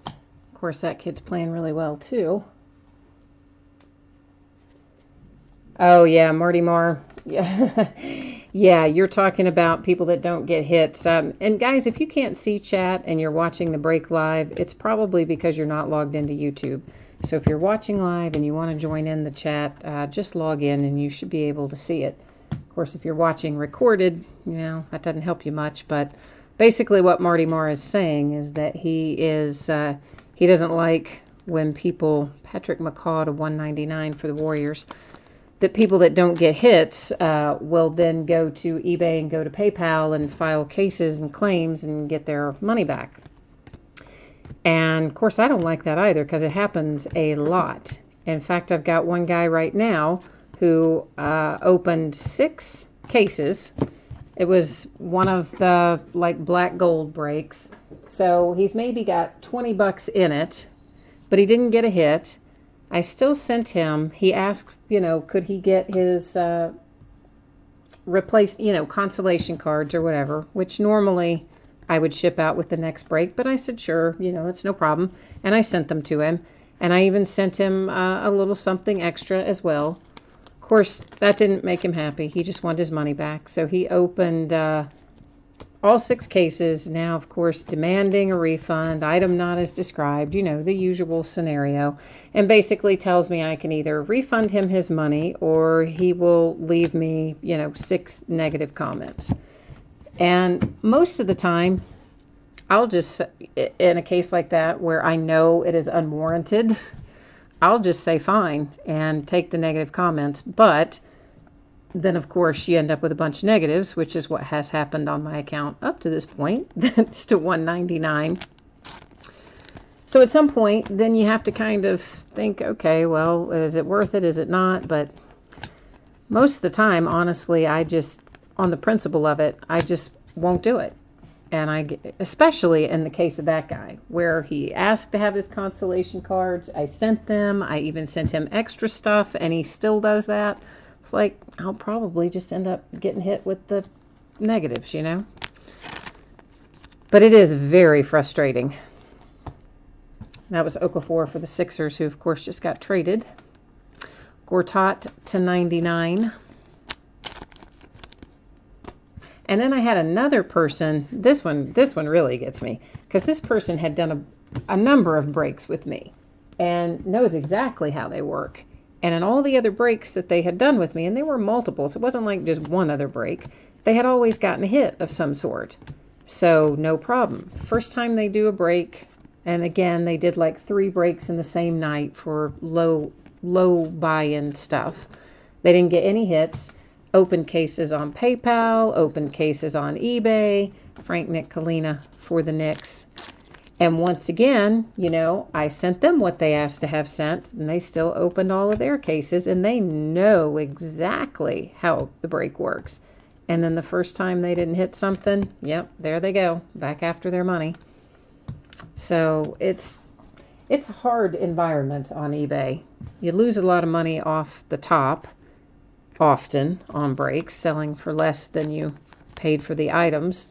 Of course, that kid's playing really well, too. Oh, yeah, Marty Marr. Yeah. Yeah, you're talking about people that don't get hits. And guys, if you can't see chat and you're watching the break live, it's probably because you're not logged into YouTube. So if you're watching live and you want to join in the chat, just log in and you should be able to see it. Of course, if you're watching recorded, you know, that doesn't help you much. But basically what Marty Marr is saying is that he doesn't like when people, Patrick McCaw to 199 for the Warriors, that people that don't get hits will then go to eBay and go to PayPal and file cases and claims and get their money back. And of course, I don't like that either because it happens a lot. In fact, I've got one guy right now who opened 6 cases. It was one of the like black gold breaks. So he's maybe got $20 in it, but he didn't get a hit. I still sent him, he asked, could he get his replaced, consolation cards or whatever, which normally I would ship out with the next break. But I said, sure, it's no problem. And I sent them to him. And I even sent him a little something extra as well. Of course, that didn't make him happy. He just wanted his money back. So he opened all 6 cases. Now, of course, demanding a refund, item not as described, the usual scenario. And basically tells me I can either refund him his money or he will leave me, 6 negative comments. And most of the time, I'll just, in a case like that where I know it is unwarranted, I'll just say fine and take the negative comments. But then, of course, you end up with a bunch of negatives, which is what has happened on my account up to this point. That's to $199. So at some point, then you have to kind of think, okay, well, is it worth it? Is it not? But most of the time, honestly, I just, on the principle of it, I just won't do it. And especially in the case of that guy, where he asked to have his consolation cards, I sent them. I even sent him extra stuff, and he still does that. It's like, I'll probably just end up getting hit with the negatives, But it is very frustrating. That was Okafor for the Sixers, who, of course, just got traded. Gortat to 99. And then I had another person, this one really gets me, because this person had done a number of breaks with me and knows exactly how they work. And in all the other breaks that they had done with me, and they were multiples, it wasn't like just one other break, they had always gotten a hit of some sort. So no problem. First time they do a break, and again, they did like 3 breaks in the same night for low buy-in stuff. They didn't get any hits. Open cases on PayPal, open cases on eBay, Frank Nicolina for the Knicks. And once again, I sent them what they asked to have sent, and they still opened all of their cases, and they know exactly how the break works. And then the first time they didn't hit something, yep, there they go, back after their money. So it's a hard environment on eBay. You lose a lot of money off the top, often on breaks, selling for less than you paid for the items,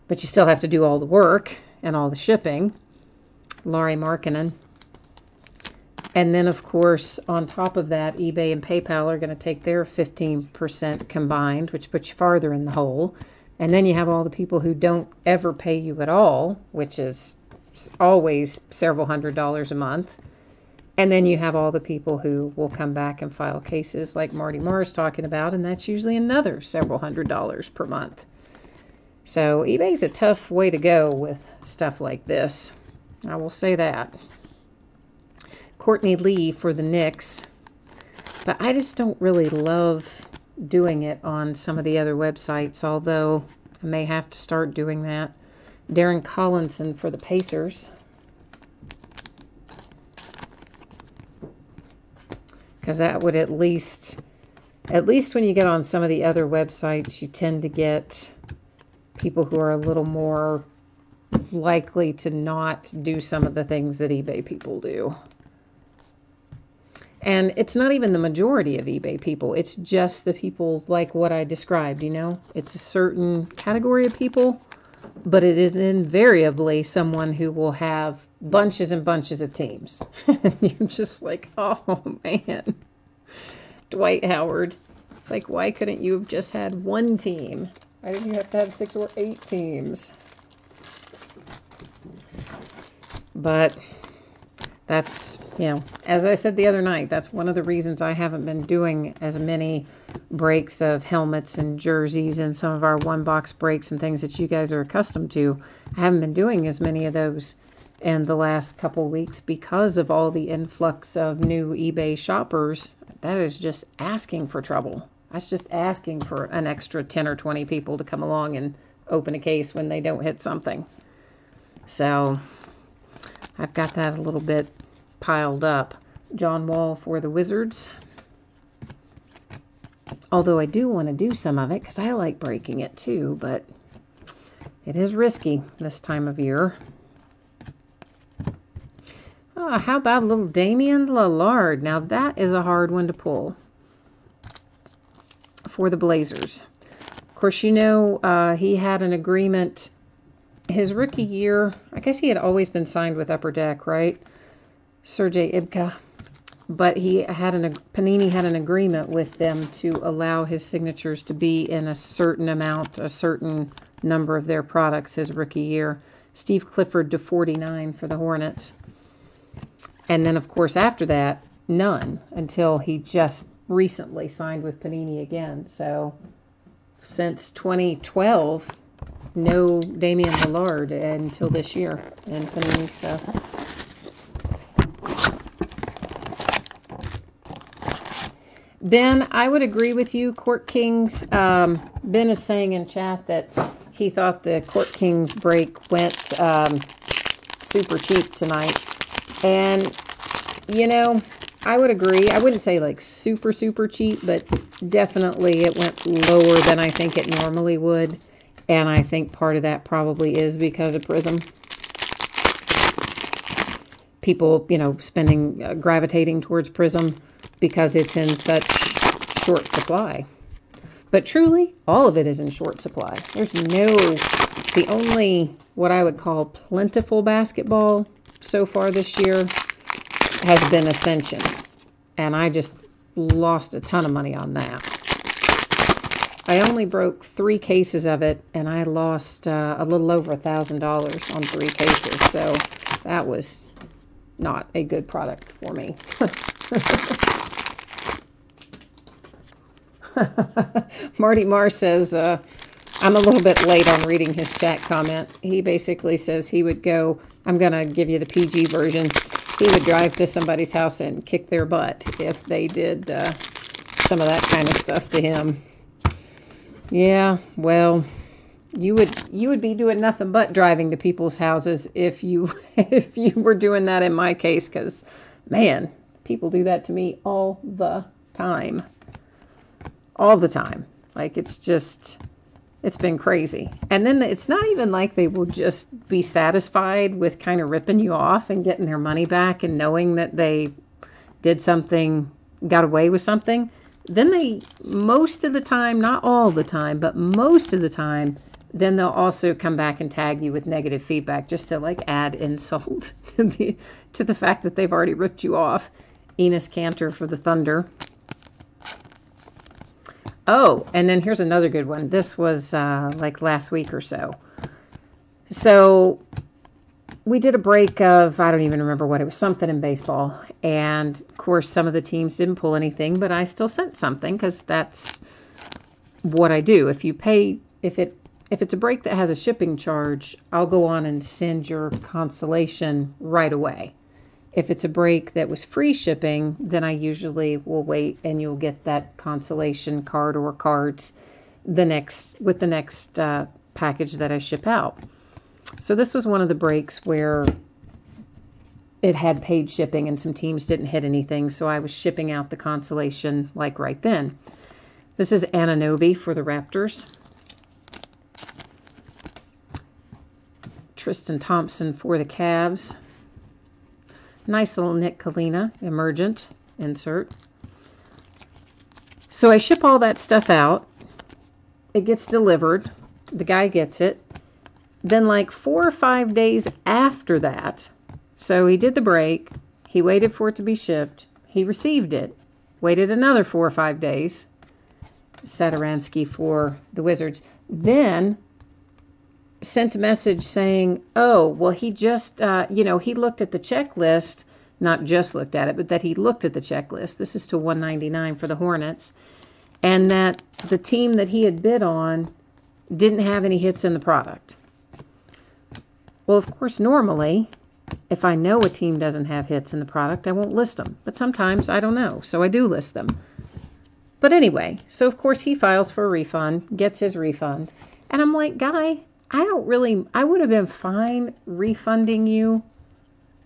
but you still have to do all the work and all the shipping. Lauri Markkanen. And then, of course, on top of that, eBay and PayPal are going to take their 15% combined, which puts you farther in the hole. And then you have all the people who don't ever pay you at all, which is always several $100s a month. And then you have all the people who will come back and file cases like Marty Marr's talking about, and that's usually another several $100s per month. So eBay's a tough way to go with stuff like this. I will say that. Courtney Lee for the Knicks. But I just don't really love doing it on some of the other websites, although I may have to start doing that. Darren Collinson for the Pacers. Because that would at least when you get on some of the other websites, you tend to get people who are a little more likely to not do some of the things that eBay people do. And it's not even the majority of eBay people. It's just the people like what I described, It's a certain category of people, but it is invariably someone who will have bunches and bunches of teams. You're just like, oh, man. Dwight Howard. It's like, why couldn't you have just had one team? Why did you have to have 6 or 8 teams? But that's, as I said the other night, that's one of the reasons I haven't been doing as many breaks of helmets and jerseys and some of our one-box breaks and things that you guys are accustomed to. I haven't been doing as many of those in the last couple weeks because of all the influx of new eBay shoppers that is just asking for trouble. That's just asking for an extra 10 or 20 people to come along and open a case when they don't hit something. So I've got that a little bit piled up. John Wall for the Wizards. Although I do want to do some of it because I like breaking it too, but it is risky this time of year. Oh, how about a little Damian Lillard? Now that is a hard one to pull for the Blazers. Of course, you know he had an agreement his rookie year. I guess he had always been signed with Upper Deck, right? Sergei Ibka. But Panini had an agreement with them to allow his signatures to be in a certain amount, a certain number of their products his rookie year. Steve Clifford to 49 for the Hornets. And then, of course, after that, none until he just recently signed with Panini again. So since 2012, no Damian Lillard until this year in Panini stuff. Ben, I would agree with you. Court Kings, Ben is saying in chat that he thought the Court Kings break went super cheap tonight. And, you know, I would agree. I wouldn't say like super, super cheap, but definitely it went lower than I think it normally would. And I think part of that probably is because of Prism. People, you know, gravitating towards Prism because it's in such short supply. But truly, all of it is in short supply. The only, what I would call plentiful basketball so far this year has been Ascension. And I just lost a ton of money on that. I only broke 3 cases of it, and I lost a little over $1,000 on 3 cases. So that was not a good product for me. Marty Marr says, I'm a little bit late on reading his chat comment. He basically says he would go, I'm going to give you the PG version. He would drive to somebody's house and kick their butt if they did some of that kind of stuff to him. Yeah, well, you would be doing nothing but driving to people's houses if you were doing that in my case, because, man, people do that to me all the time. All the time. Like, it's been crazy. And then it's not even like they will just be satisfied with kind of ripping you off and getting their money back and knowing that they did something, got away with something. Then they, most of the time, not all the time, but most of the time, then they'll also come back and tag you with negative feedback just to like add insult to the fact that they've already ripped you off. Enos Kanter for the Thunder. Oh, and then here's another good one. This was like last week or so. So we did a break of, I don't even remember what it was, something in baseball. And of course, some of the teams didn't pull anything, but I still sent something because that's what I do. If it's a break that has a shipping charge, I'll go on and send your consolation right away. If it's a break that was free shipping, then I usually will wait and you'll get that consolation card or cards with the next package that I ship out. So this was one of the breaks where it had paid shipping and some teams didn't hit anything, so I was shipping out the consolation like right then. This is Anunoby for the Raptors. Tristan Thompson for the Cavs. Nice little Nick Kalina, Emergent insert. So I ship all that stuff out. It gets delivered. The guy gets it. Then like 4 or 5 days after that, so he did the break. He waited for it to be shipped. He received it. Waited another 4 or 5 days. Satoransky for the Wizards. Then sent a message saying, oh, well, he just, he looked at the checklist, not just looked at it, but that he looked at the checklist. This is to 199 for the Hornets. And that the team that he had bid on didn't have any hits in the product. Well, of course, normally If I know a team doesn't have hits in the product, I won't list them. But sometimes I don't know, so I do list them. But anyway, so of course he files for a refund, gets his refund. And I'm like, guy, I would have been fine refunding you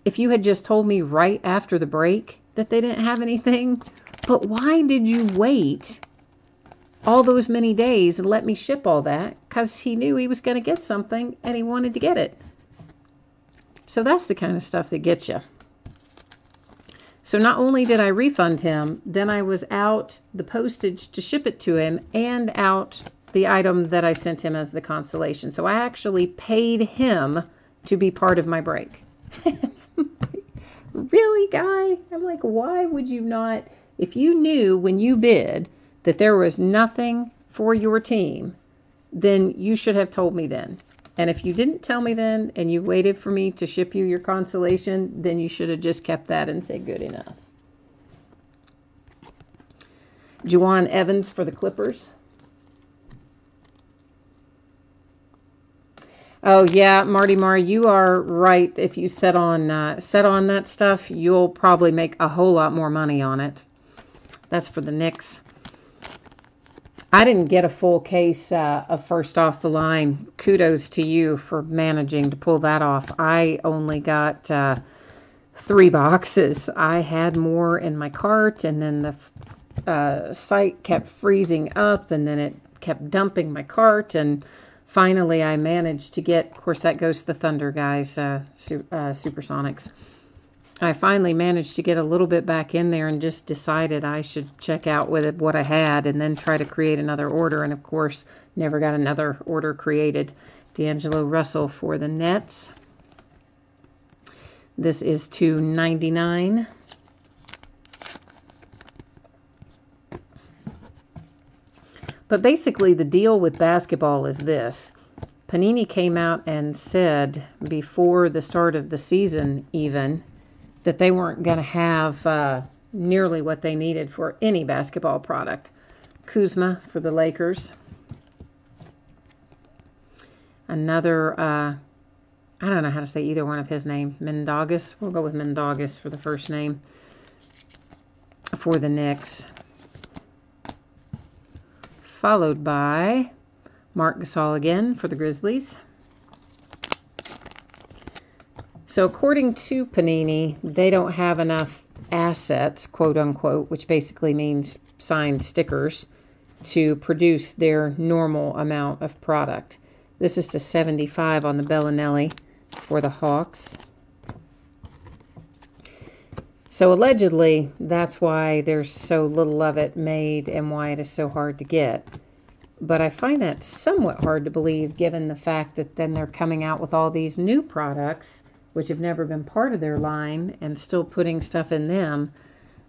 if you had just told me right after the break that they didn't have anything. But why did you wait all those many days and let me ship all that? Because he knew he was going to get something and he wanted to get it. So that's the kind of stuff that gets you. So not only did I refund him, then I was out the postage to ship it to him and out the item that I sent him as the consolation. So I actually paid him to be part of my break. Really, guy? I'm like, why would you not? If you knew when you bid that there was nothing for your team, then you should have told me then. And if you didn't tell me then and you waited for me to ship you your consolation, then you should have just kept that and said good enough. Juwan Evans for the Clippers. Oh yeah, Marty Mar, you are right. If you set on that stuff, you'll probably make a whole lot more money on it. That's for the Knicks. I didn't get a full case of first off the line. Kudos to you for managing to pull that off. I only got 3 boxes. I had more in my cart, and then the site kept freezing up, and then it kept dumping my cart, and finally I managed to get, of course that goes to the Thunder guys, Supersonics. I finally managed to get a little bit back in there and just decided I should check out with it what I had and then try to create another order. And of course, never got another order created. D'Angelo Russell for the Nets. This is $2.99. But basically the deal with basketball is this. Panini came out and said before the start of the season even that they weren't going to have nearly what they needed for any basketball product. Kuzma for the Lakers. Another, I don't know how to say either one of his name. Mendagas. We'll go with Mendagas for the first name. For the Knicks. Followed by Marc Gasol again for the Grizzlies. So according to Panini, they don't have enough assets, quote unquote, which basically means signed stickers, to produce their normal amount of product. This is to 75 on the Bellinelli for the Hawks. So allegedly, that's why there's so little of it made and why it is so hard to get. But I find that somewhat hard to believe given the fact that then they're coming out with all these new products which have never been part of their line, and still putting stuff in them.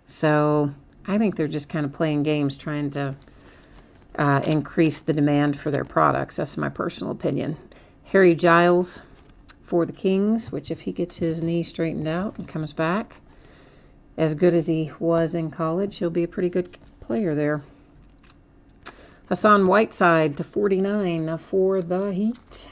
So I think they're just kind of playing games, trying to increase the demand for their products. That's my personal opinion. Harry Giles for the Kings, which if he gets his knee straightened out and comes back, as good as he was in college, he'll be a pretty good player there. Hassan Whiteside to 49 for the Heat.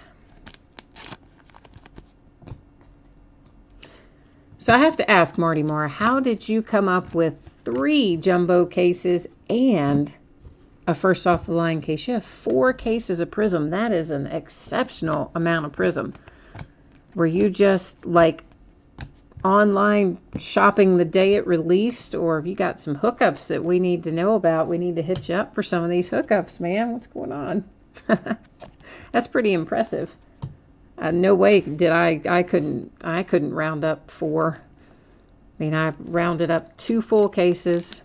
So I have to ask, Marty Moore, how did you come up with 3 jumbo cases and a first off the line case? You have 4 cases of Prism. That is an exceptional amount of Prism. Were you just like online shopping the day it released, or have you got some hookups that we need to know about? We need to hit you up for some of these hookups, man. What's going on? That's pretty impressive. No way did I couldn't round up 4. I mean, I rounded up 2 full cases,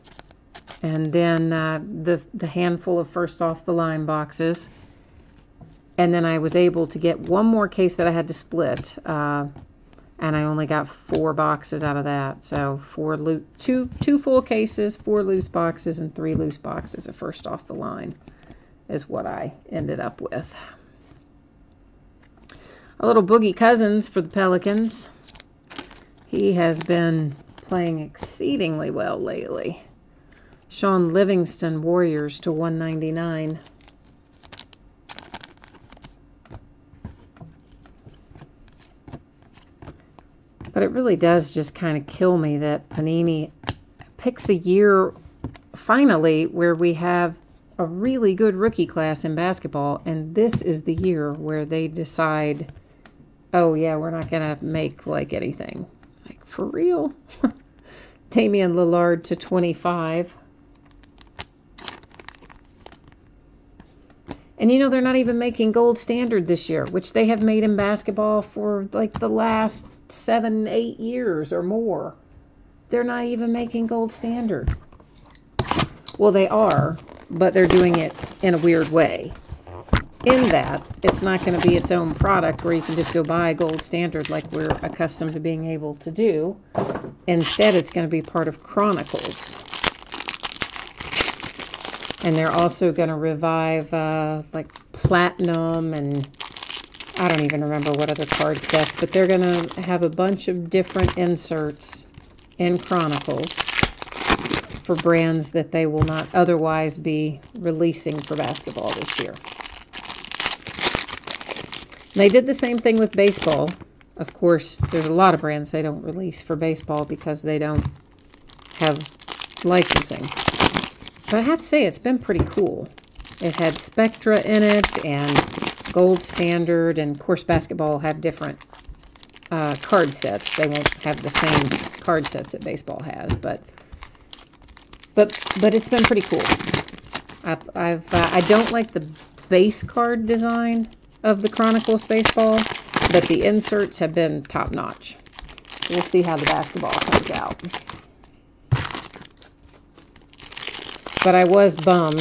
and then the handful of first off the line boxes, and then I was able to get 1 more case that I had to split, and I only got 4 boxes out of that. So 2 full cases, 4 loose boxes, and 3 loose boxes of first off the line is what I ended up with. A little Boogie Cousins for the Pelicans. He has been playing exceedingly well lately. Sean Livingston, Warriors to 199. But it really does just kind of kill me that Panini picks a year, finally, where we have a really good rookie class in basketball, and this is the year where they decide, oh yeah, we're not going to make like anything. Like, for real? Damian Lillard to 25. And you know, they're not even making gold standard this year, which they have made in basketball for like the last 7-8 years or more. They're not even making gold standard. Well, they are, but they're doing it in a weird way. In that, it's not going to be its own product where you can just go buy gold standard like we're accustomed to being able to do. Instead, it's going to be part of Chronicles. And they're also going to revive like Platinum, and I don't even remember what other card sets, but they're going to have a bunch of different inserts in Chronicles for brands that they will not otherwise be releasing for basketball this year. They did the same thing with baseball. Of course, there's a lot of brands they don't release for baseball because they don't have licensing. But I have to say, it's been pretty cool. It had Spectra in it and Gold Standard, and of course basketball will have different card sets. They won't have the same card sets that baseball has, but it's been pretty cool. I don't like the base card design of the Chronicles baseball, but the inserts have been top notch. We'll see how the basketball comes out. But I was bummed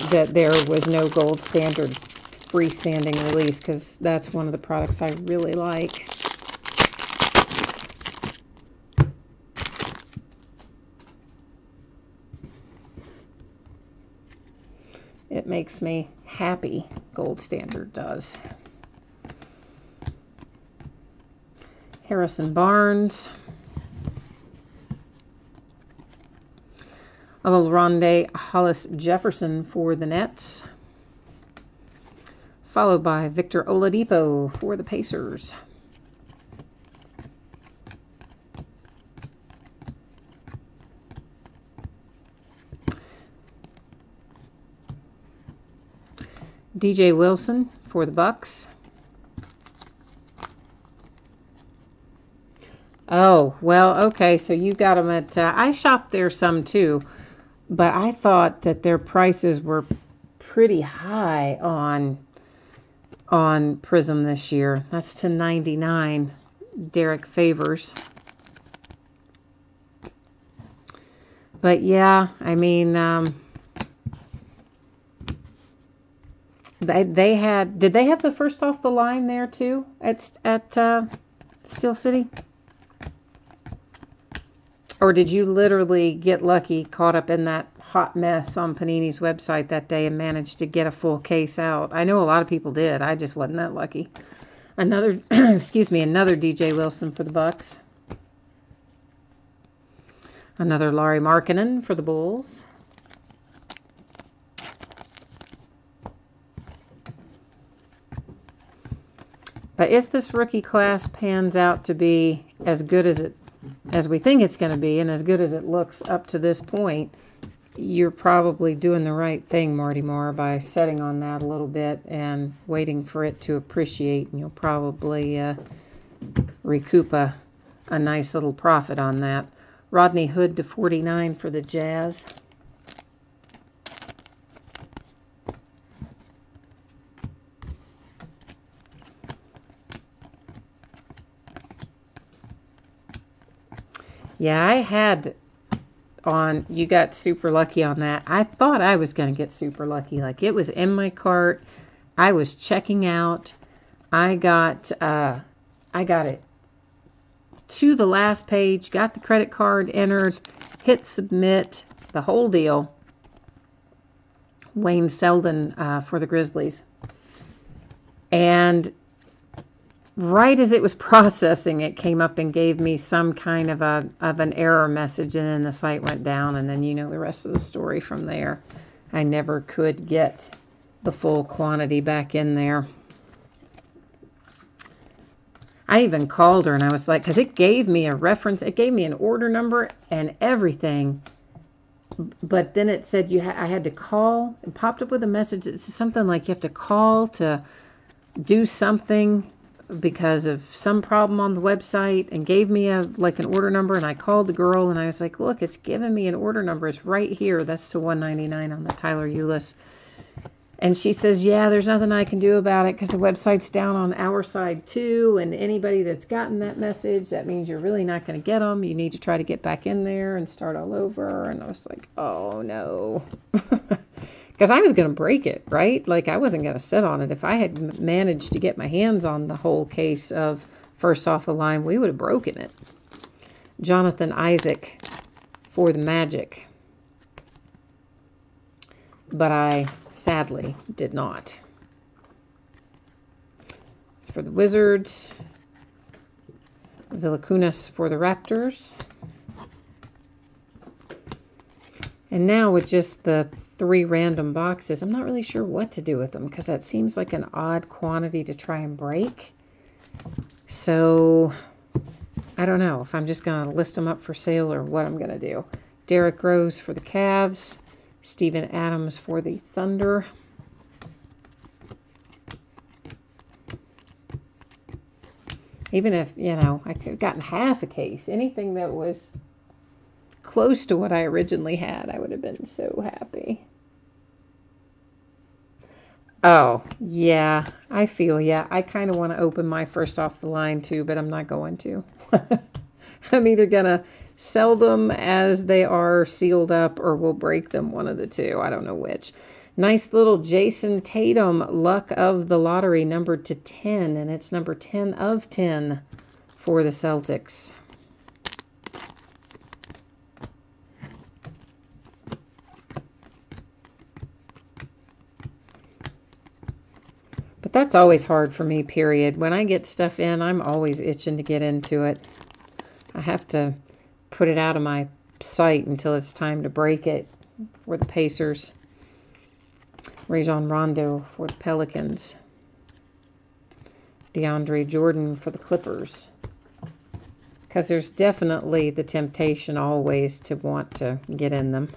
that there was no gold standard freestanding release, because that's one of the products I really like. It makes me happy, gold standard does. Harrison Barnes. A little Rondé Hollis Jefferson for the Nets. Followed by Victor Oladipo for the Pacers. DJ Wilson for the Bucks. Oh, well, okay, so you got them at, I shopped there some too, but I thought that their prices were pretty high on Prism this year. That's to $99, Derek Favors. But yeah, I mean, they had, did they have the first off the line there too at Steel City? Or did you literally get lucky, caught up in that hot mess on Panini's website that day and managed to get a full case out? I know a lot of people did. I just wasn't that lucky. Another, excuse me, another DJ Wilson for the Bucks. Another Lauri Markkanen for the Bulls. But if this rookie class pans out to be as good as we think it's going to be, and as good as it looks up to this point, you're probably doing the right thing, Marty Moore, by setting on that a little bit and waiting for it to appreciate, and you'll probably recoup a nice little profit on that. Rodney Hood to 49 for the Jazz. Yeah, I had on, you got super lucky on that. I thought I was going to get super lucky. Like, it was in my cart. I was checking out. I got it to the last page, got the credit card entered, hit submit, the whole deal. Wayne Selden for the Grizzlies. And right as it was processing, it came up and gave me some kind of an error message, and then the site went down, and then you know the rest of the story from there. I never could get the full quantity back in there. I even called her and I was like, because it gave me a reference, it gave me an order number and everything. But then it said I had to call. It popped up with a message. It's something like you have to call to do something because of some problem on the website, and gave me an order number. And I called the girl and I was like, look, it's giving me an order number. It's right here. That's to $199 on the Tyler Ulis. And she says, yeah, there's nothing I can do about it because the website's down on our side too. And anybody that's gotten that message, that means you're really not going to get them. You need to try to get back in there and start all over. And I was like, oh no. Because I was going to break it, right? Like I wasn't going to sit on it. If I had managed to get my hands on the whole case of First Off the Line, we would have broken it. Jonathan Isaac for the Magic. But I sadly did not. It's for the Wizards. Villacunas for the Raptors. And now with just the 3 random boxes, I'm not really sure what to do with them because that seems like an odd quantity to try and break. So I don't know if I'm just going to list them up for sale or what I'm going to do. Derrick Rose for the Cavs. Steven Adams for the Thunder. Even if, I could have gotten half a case. Anything that was close to what I originally had, I would have been so happy. Oh, yeah, I feel ya. I kind of want to open my First Off the Line too, but I'm not going to. I'm either going to sell them as they are sealed up or we'll break them, one of the two. I don't know which. Nice little Jason Tatum Luck of the Lottery numbered to 10, and it's number 10 of 10 for the Celtics. But that's always hard for me, period. When I get stuff in, I'm always itching to get into it. I have to put it out of my sight until it's time to break it for the Pacers. Rajon Rondo for the Pelicans. DeAndre Jordan for the Clippers. Because there's definitely the temptation always to want to get in them.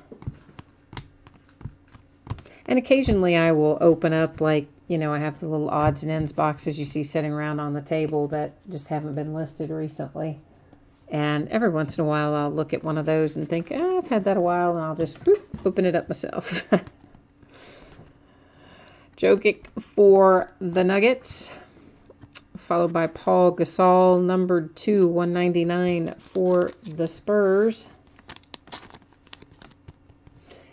And occasionally I will open up, I have the little odds and ends boxes you see sitting around on the table that just haven't been listed recently. And every once in a while, I'll look at one of those and think, I've had that a while, and I'll just open it up myself. Jokic for the Nuggets, followed by Paul Gasol, numbered 2, 199 for the Spurs.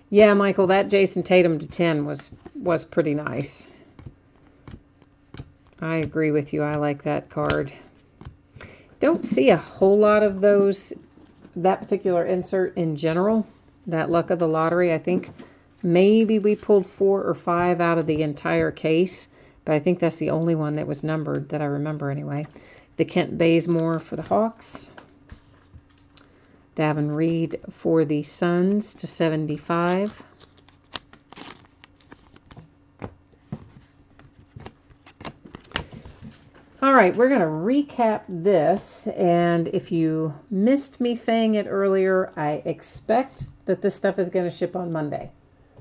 Yeah, Michael, that Jason Tatum to 10 was pretty nice. I agree with you. I like that card. Don't see a whole lot of that particular insert in general, that Luck of the Lottery. I think maybe we pulled 4 or 5 out of the entire case, but I think that's the only one that was numbered that I remember anyway. The Kent Bazemore for the Hawks. Davin Reed for the Suns to 75. All right, we're going to recap this, and if you missed me saying it earlier, I expect that this stuff is going to ship on Monday.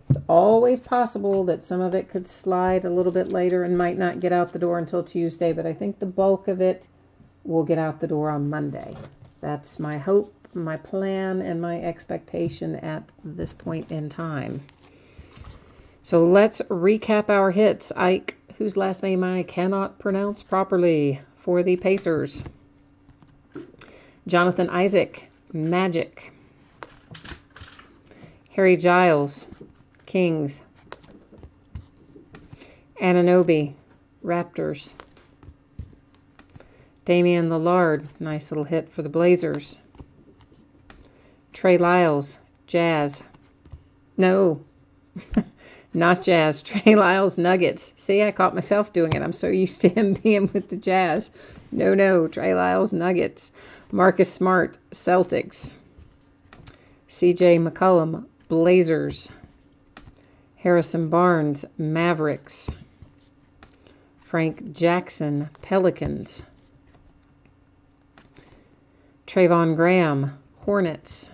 It's always possible that some of it could slide a little bit later and might not get out the door until Tuesday, but I think the bulk of it will get out the door on Monday. That's my hope, my plan, and my expectation at this point in time. So let's recap our hits. Ike, whose last name I cannot pronounce properly, for the Pacers. Jonathan Isaac, Magic. Harry Giles, Kings. Anunoby, Raptors. Damian Lillard, nice little hit for the Blazers. Trey Lyles, Jazz. No, not Jazz. Trey Lyles, Nuggets. See, I caught myself doing it. I'm so used to him being with the Jazz. No, Trey Lyles, Nuggets. Marcus Smart, Celtics. CJ McCollum, Blazers. Harrison Barnes, Mavericks. Frank Jackson, Pelicans. Trayvon Graham, Hornets.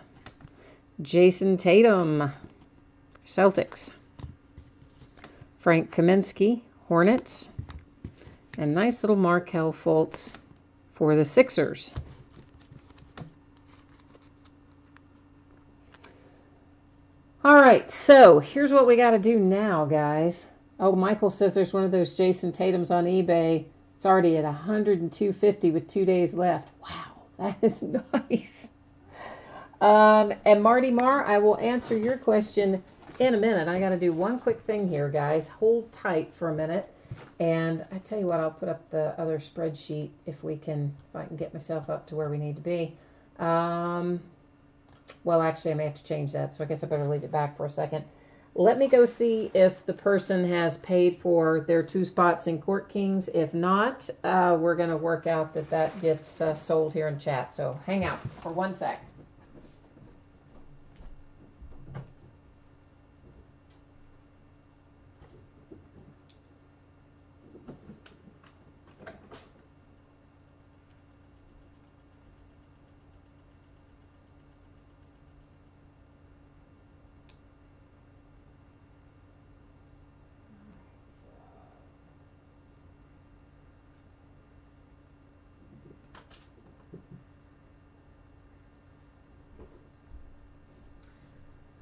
Jason Tatum, Celtics. Frank Kaminsky, Hornets. And nice little Markelle Fultz for the Sixers. All right, so here's what we got to do now, guys. Oh, Michael says there's one of those Jason Tatums on eBay. It's already at $102.50 with 2 days left. Wow, that is nice. And Marty Marr, I will answer your question in a minute. I got to do one quick thing here, guys. Hold tight for a minute. And I tell you what, I'll put up the other spreadsheet if I can get myself up to where we need to be. Well, actually, I may have to change that, so I guess I better leave it back for a second. Let me go see if the person has paid for their 2 spots in Court Kings. If not, we're going to work out that gets sold here in chat. So hang out for 1 sec.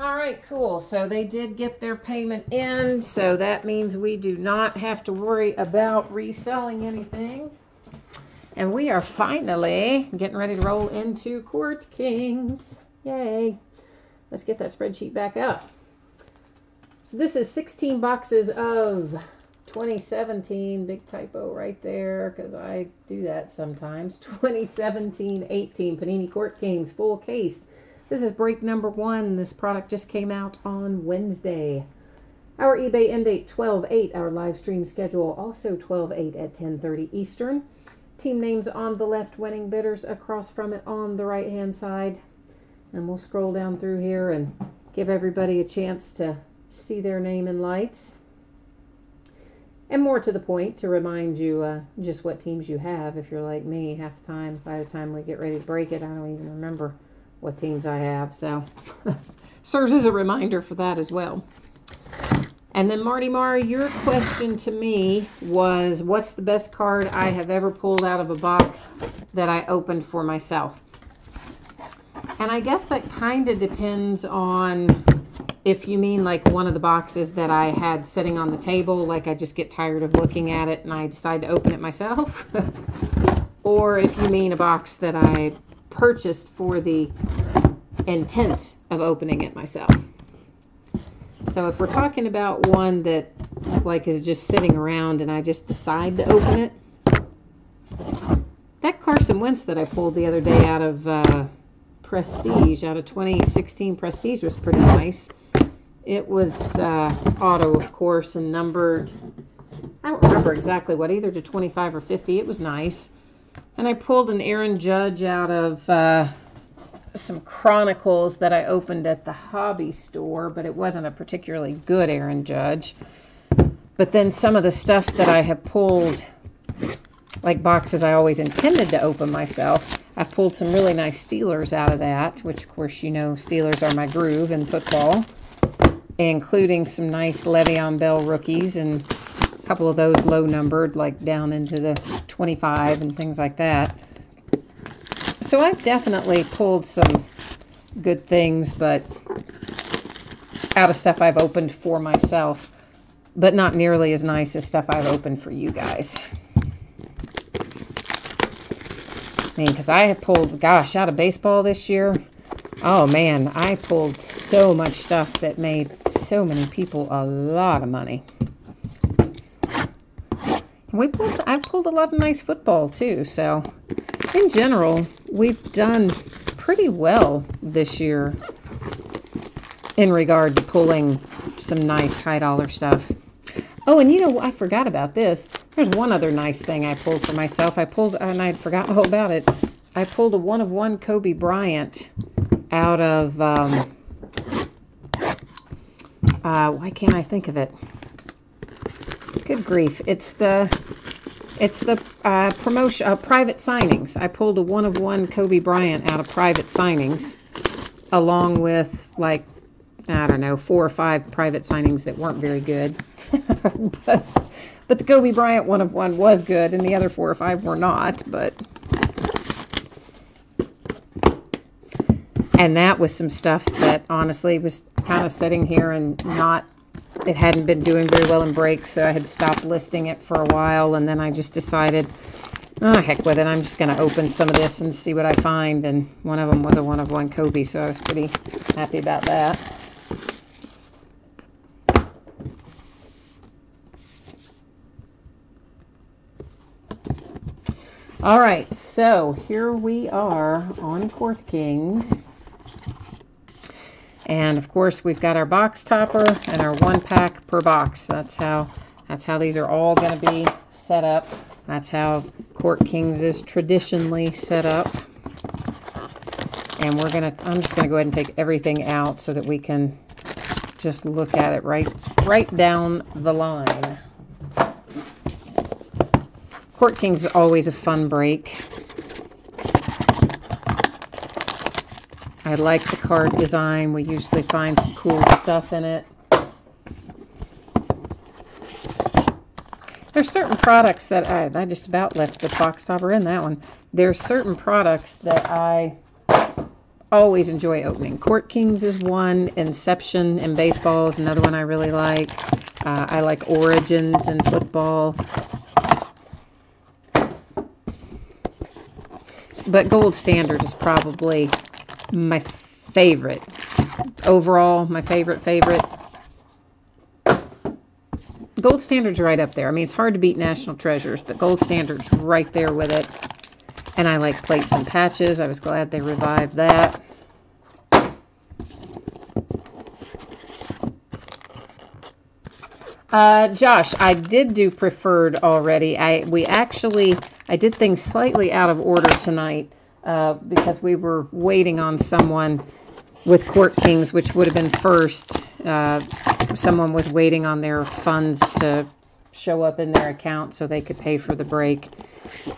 All right, cool. So they did get their payment in, so that means we do not have to worry about reselling anything. And we are finally getting ready to roll into Court Kings. Yay. Let's get that spreadsheet back up. So this is 16 boxes of 2017. Big typo right there because I do that sometimes. 2017-18 Panini Court Kings full case. This is break number 1. This product just came out on Wednesday. Our eBay end date 12/8. Our live stream schedule also 12/8 at 10:30 Eastern. Team names on the left, winning bidders across from it on the right hand side. And we'll scroll down through here and give everybody a chance to see their name in lights. And more to the point, to remind you just what teams you have. If you're like me, half the time, by the time we get ready to break it, I don't even remember what teams I have, so serves as a reminder for that as well. And then Marty Marr, your question to me was, what's the best card I have ever pulled out of a box that I opened for myself? And I guess that kind of depends on if you mean like one of the boxes that I had sitting on the table, like I just get tired of looking at it and I decide to open it myself, or if you mean a box that I purchased for the intent of opening it myself. So if we're talking about one that like is just sitting around and I just decide to open it, that Carson Wentz that I pulled the other day out of Prestige, out of 2016 Prestige, was pretty nice. It was auto, of course, and numbered, I don't remember exactly what, either to 25 or 50. It was nice. And I pulled an Aaron Judge out of some Chronicles that I opened at the hobby store, but it wasn't a particularly good Aaron Judge. But then some of the stuff that I have pulled, like boxes I always intended to open myself, I pulled some really nice Steelers out of that, which of course you know Steelers are my groove in football, including some nice Le'Veon Bell rookies and a couple of those low numbered, like down into the 25 and things like that. So I've definitely pulled some good things, but out of stuff I've opened for myself, but not nearly as nice as stuff I've opened for you guys. I mean, because I have pulled, gosh, out of baseball this year, oh man, I pulled so much stuff that made so many people a lot of money. I've pulled a lot of nice football too, so in general, we've done pretty well this year in regard to pulling some nice high dollar stuff. Oh, and you know, I forgot about this. There's one other nice thing I pulled for myself. And I'd forgotten all about it. I pulled a 1/1 Kobe Bryant out of, why can't I think of it? Good grief. It's the It's the promotion, private signings. I pulled a 1-of-1 Kobe Bryant out of private signings, along with, like, I don't know, 4 or 5 private signings that weren't very good. but the Kobe Bryant 1-of-1 was good, and the other 4 or 5 were not. And that was some stuff that honestly was kind of sitting here and it hadn't been doing very well in breaks, so I had stopped listing it for a while, and then I just decided, oh, heck with it, I'm just going to open some of this and see what I find, and one of them was a 1-of-1 Kobe, so I was pretty happy about that. All right, so here we are on Court Kings. And of course, we've got our box topper and our 1-pack per box. That's how these are all going to be set up. That's how Court Kings is traditionally set up. And I'm just gonna go ahead and take everything out so that we can just look at it right down the line. Court Kings is always a fun break. I like the card design. We usually find some cool stuff in it. There's certain products that I just about left the box topper in that one. There's certain products that I always enjoy opening. Court Kings is one. Inception in baseball is another one I really like. I like Origins in football. But Gold Standard is probably my favorite. Overall, my favorite. Gold Standard's right up there. I mean, it's hard to beat National Treasures, but Gold Standard's right there with it. And I like Plates and Patches. I was glad they revived that. Josh, I did do Preferred already. I did things slightly out of order tonight because we were waiting on someone with Court Kings, which would have been first. Someone was waiting on their funds to show up in their account so they could pay for the break.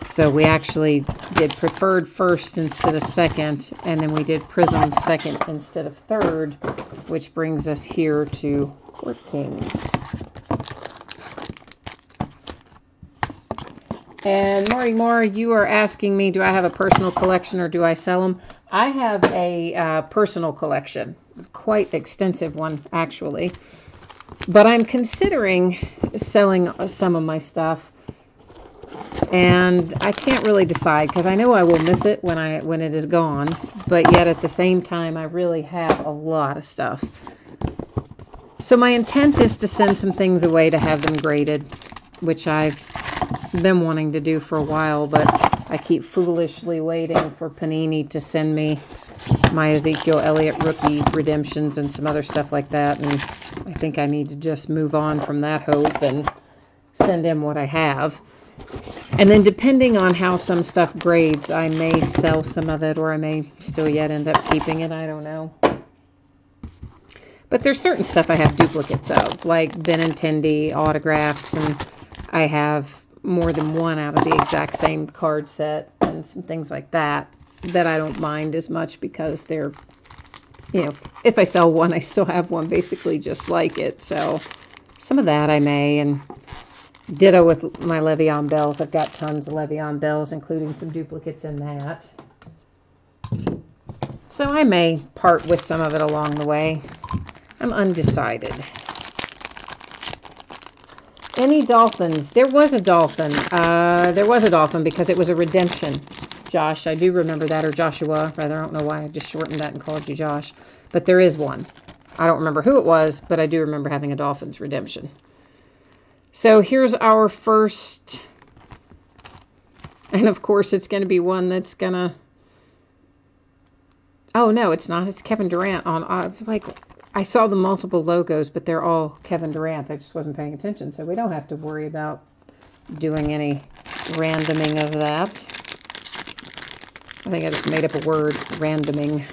So we actually did Preferred first instead of second, and then we did Prism second instead of third, which brings us here to Court Kings. And Marty Moore, you are asking me, do I have a personal collection or do I sell them? I have a personal collection, quite extensive one actually, but I'm considering selling some of my stuff, and I can't really decide because I know I will miss it when it is gone, but yet at the same time I really have a lot of stuff. So my intent is to send some things away to have them graded, which I've been wanting to do for a while, but I keep foolishly waiting for Panini to send me my Ezekiel Elliott rookie redemptions and some other stuff like that, and I think I need to just move on from that hope and send him what I have. And then depending on how some stuff grades, I may sell some of it, or I may still yet end up keeping it. I don't know. But there's certain stuff I have duplicates of, like Benintendi autographs, and I have more than one out of the exact same card set and some things like that I don't mind as much because they're, you know, if I sell one, I still have one basically just like it. So some of that I may, and ditto with my Le'Veon Bells. I've got tons of Le'Veon Bells, including some duplicates in that. So I may part with some of it along the way. I'm undecided. Any Dolphins? There was a Dolphin. There was a Dolphin because it was a redemption. Josh, I do remember that, or Joshua, rather. I don't know why I just shortened that and called you Josh. But there is one. I don't remember who it was, but I do remember having a Dolphins redemption. So here's our first. And of course, it's going to be one that's going to. Oh, no, it's not. It's Kevin Durant on. I saw the multiple logos, but they're all Kevin Durant. I just wasn't paying attention, so we don't have to worry about doing any randoming of that. I think I just made up a word, randoming.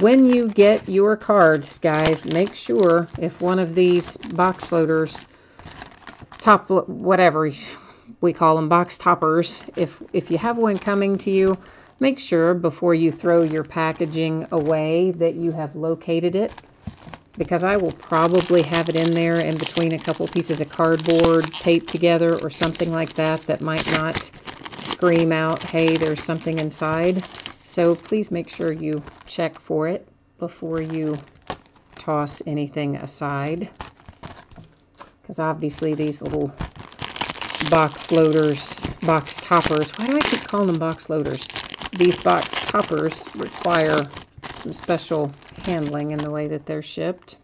When you get your cards, guys, make sure if one of these box loaders top, whatever we call them, box toppers. If you have one coming to you, make sure before you throw your packaging away that you have located it, because I will probably have it in there in between a couple pieces of cardboard taped together or something like that that might not scream out, hey, there's something inside. So please make sure you check for it before you toss anything aside, because obviously these little box loaders, box toppers, why do I keep calling them box loaders? These box toppers require some special handling in the way that they're shipped.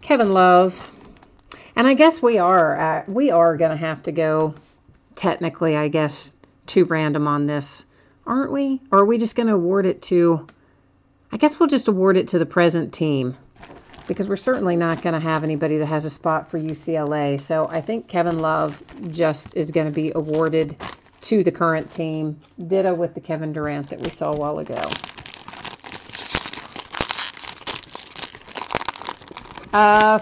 Kevin Love, and I guess we are going to have to go technically, I guess, to random on this, aren't we? Or are we just going to award it to, I guess we'll just award it to the present team, because we're certainly not going to have anybody that has a spot for UCLA. So I think Kevin Love just is going to be awarded to the current team. Ditto with the Kevin Durant that we saw a while ago.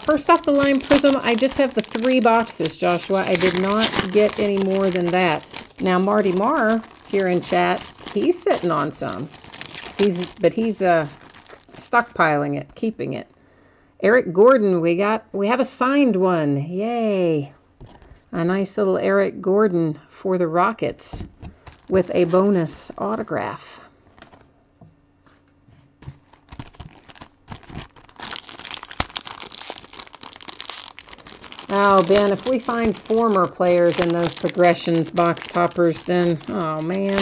First off the line, Prism, I just have the 3 boxes, Joshua. I did not get any more than that. Now, Marty Marr here in chat, he's sitting on some. He's stockpiling it, keeping it. Eric Gordon, we have a signed one. Yay. A nice little Eric Gordon for the Rockets with a bonus autograph. Oh, Ben, if we find former players in those progressions box toppers, then, oh, man.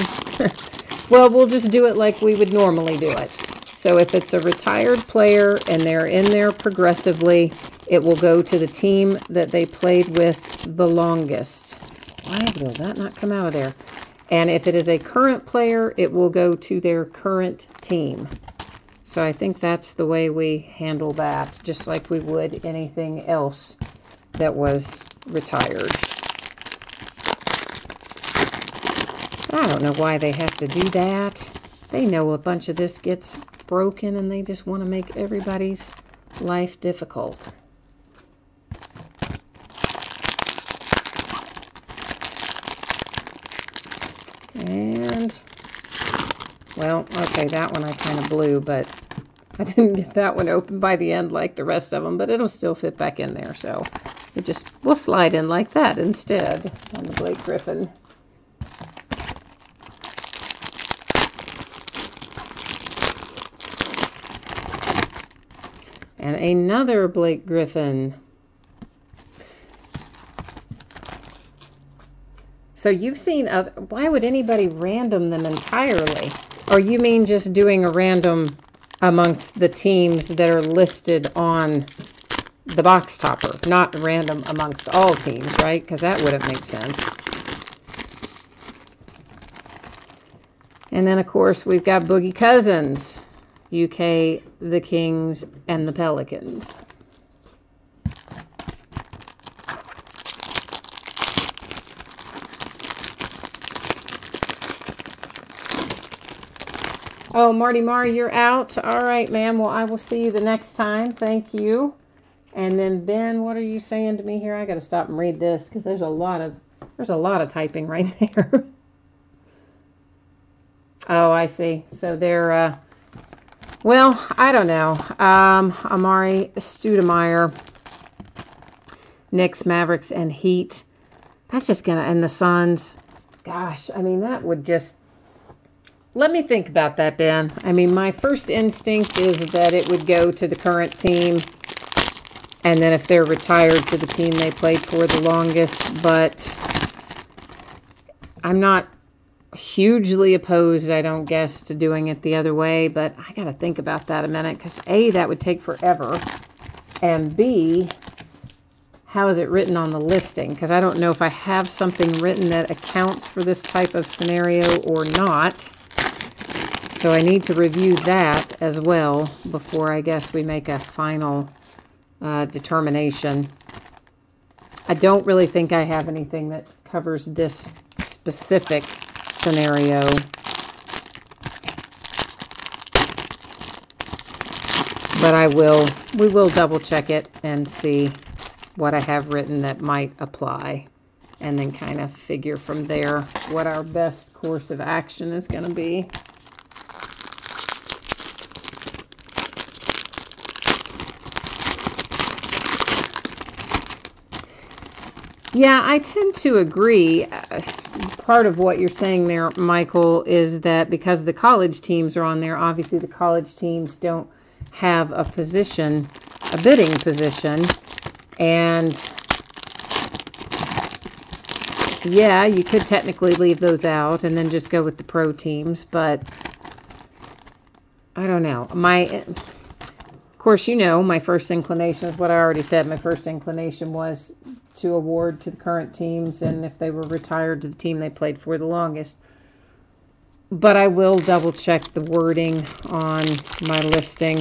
Well, we'll just do it like we would normally do it. So if it's a retired player and they're in there progressively, it will go to the team that they played with the longest. Why will that not come out of there? And if it is a current player, it will go to their current team. So I think that's the way we handle that, just like we would anything else that was retired. I don't know why they have to do that. They know a bunch of this gets broken and they just want to make everybody's life difficult. And, well, okay, that one I kind of blew, but I didn't get that one open by the end like the rest of them, but it'll still fit back in there, so we'll slide in like that instead on the Blake Griffin. And another Blake Griffin. So you've seen other, why would anybody random them entirely? Or you mean just doing a random amongst the teams that are listed on the box topper, not random amongst all teams, right? Because that wouldn't make sense. And then, of course, we've got Boogie Cousins, UK, the Kings, and the Pelicans. Oh, Marty Marr, you're out. All right, ma'am. Well, I will see you the next time. Thank you. And then, Ben, what are you saying to me here? I got to stop and read this because there's a lot of typing right there. Oh, I see. So they're, well, I don't know. Amari Stoudemire, Knicks, Mavericks, and Heat. That's just going to, and the Suns. Gosh, I mean, that would just, let me think about that, Ben. I mean, my first instinct is that it would go to the current team. And then if they're retired, to the team they played for the longest. But I'm not hugely opposed, I don't guess, to doing it the other way. But I got to think about that a minute. Because A, that would take forever. And B, how is it written on the listing? Because I don't know if I have something written that accounts for this type of scenario or not. So I need to review that as well before I guess we make a final determination. I don't really think I have anything that covers this specific scenario. But we will double check it and see what I have written that might apply, and then kind of figure from there what our best course of action is going to be. Yeah, I tend to agree. Part of what you're saying there, Michael, is that because the college teams are on there, obviously the college teams don't have a position, a bidding position. And yeah, you could technically leave those out and then just go with the pro teams, but I don't know. Of course, you know, my first inclination is what I already said. My first inclination was to award to the current teams, and if they were retired, to the team they played for the longest. But I will double check the wording on my listing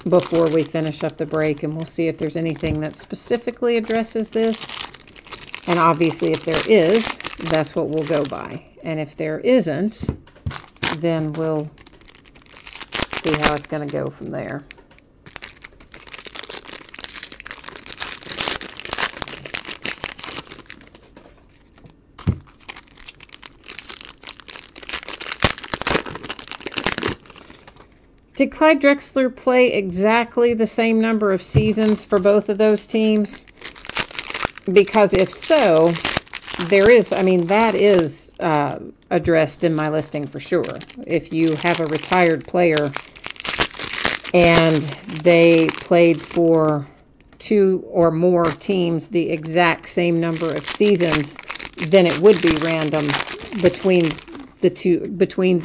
before we finish up the break, and we'll see if there's anything that specifically addresses this. And obviously, if there is, that's what we'll go by. And if there isn't, then we'll see how it's going to go from there. Did Clyde Drexler play exactly the same number of seasons for both of those teams? Because if so, there is, I mean, that is addressed in my listing for sure. If you have a retired player and they played for 2 or more teams the exact same number of seasons, then it would be random between the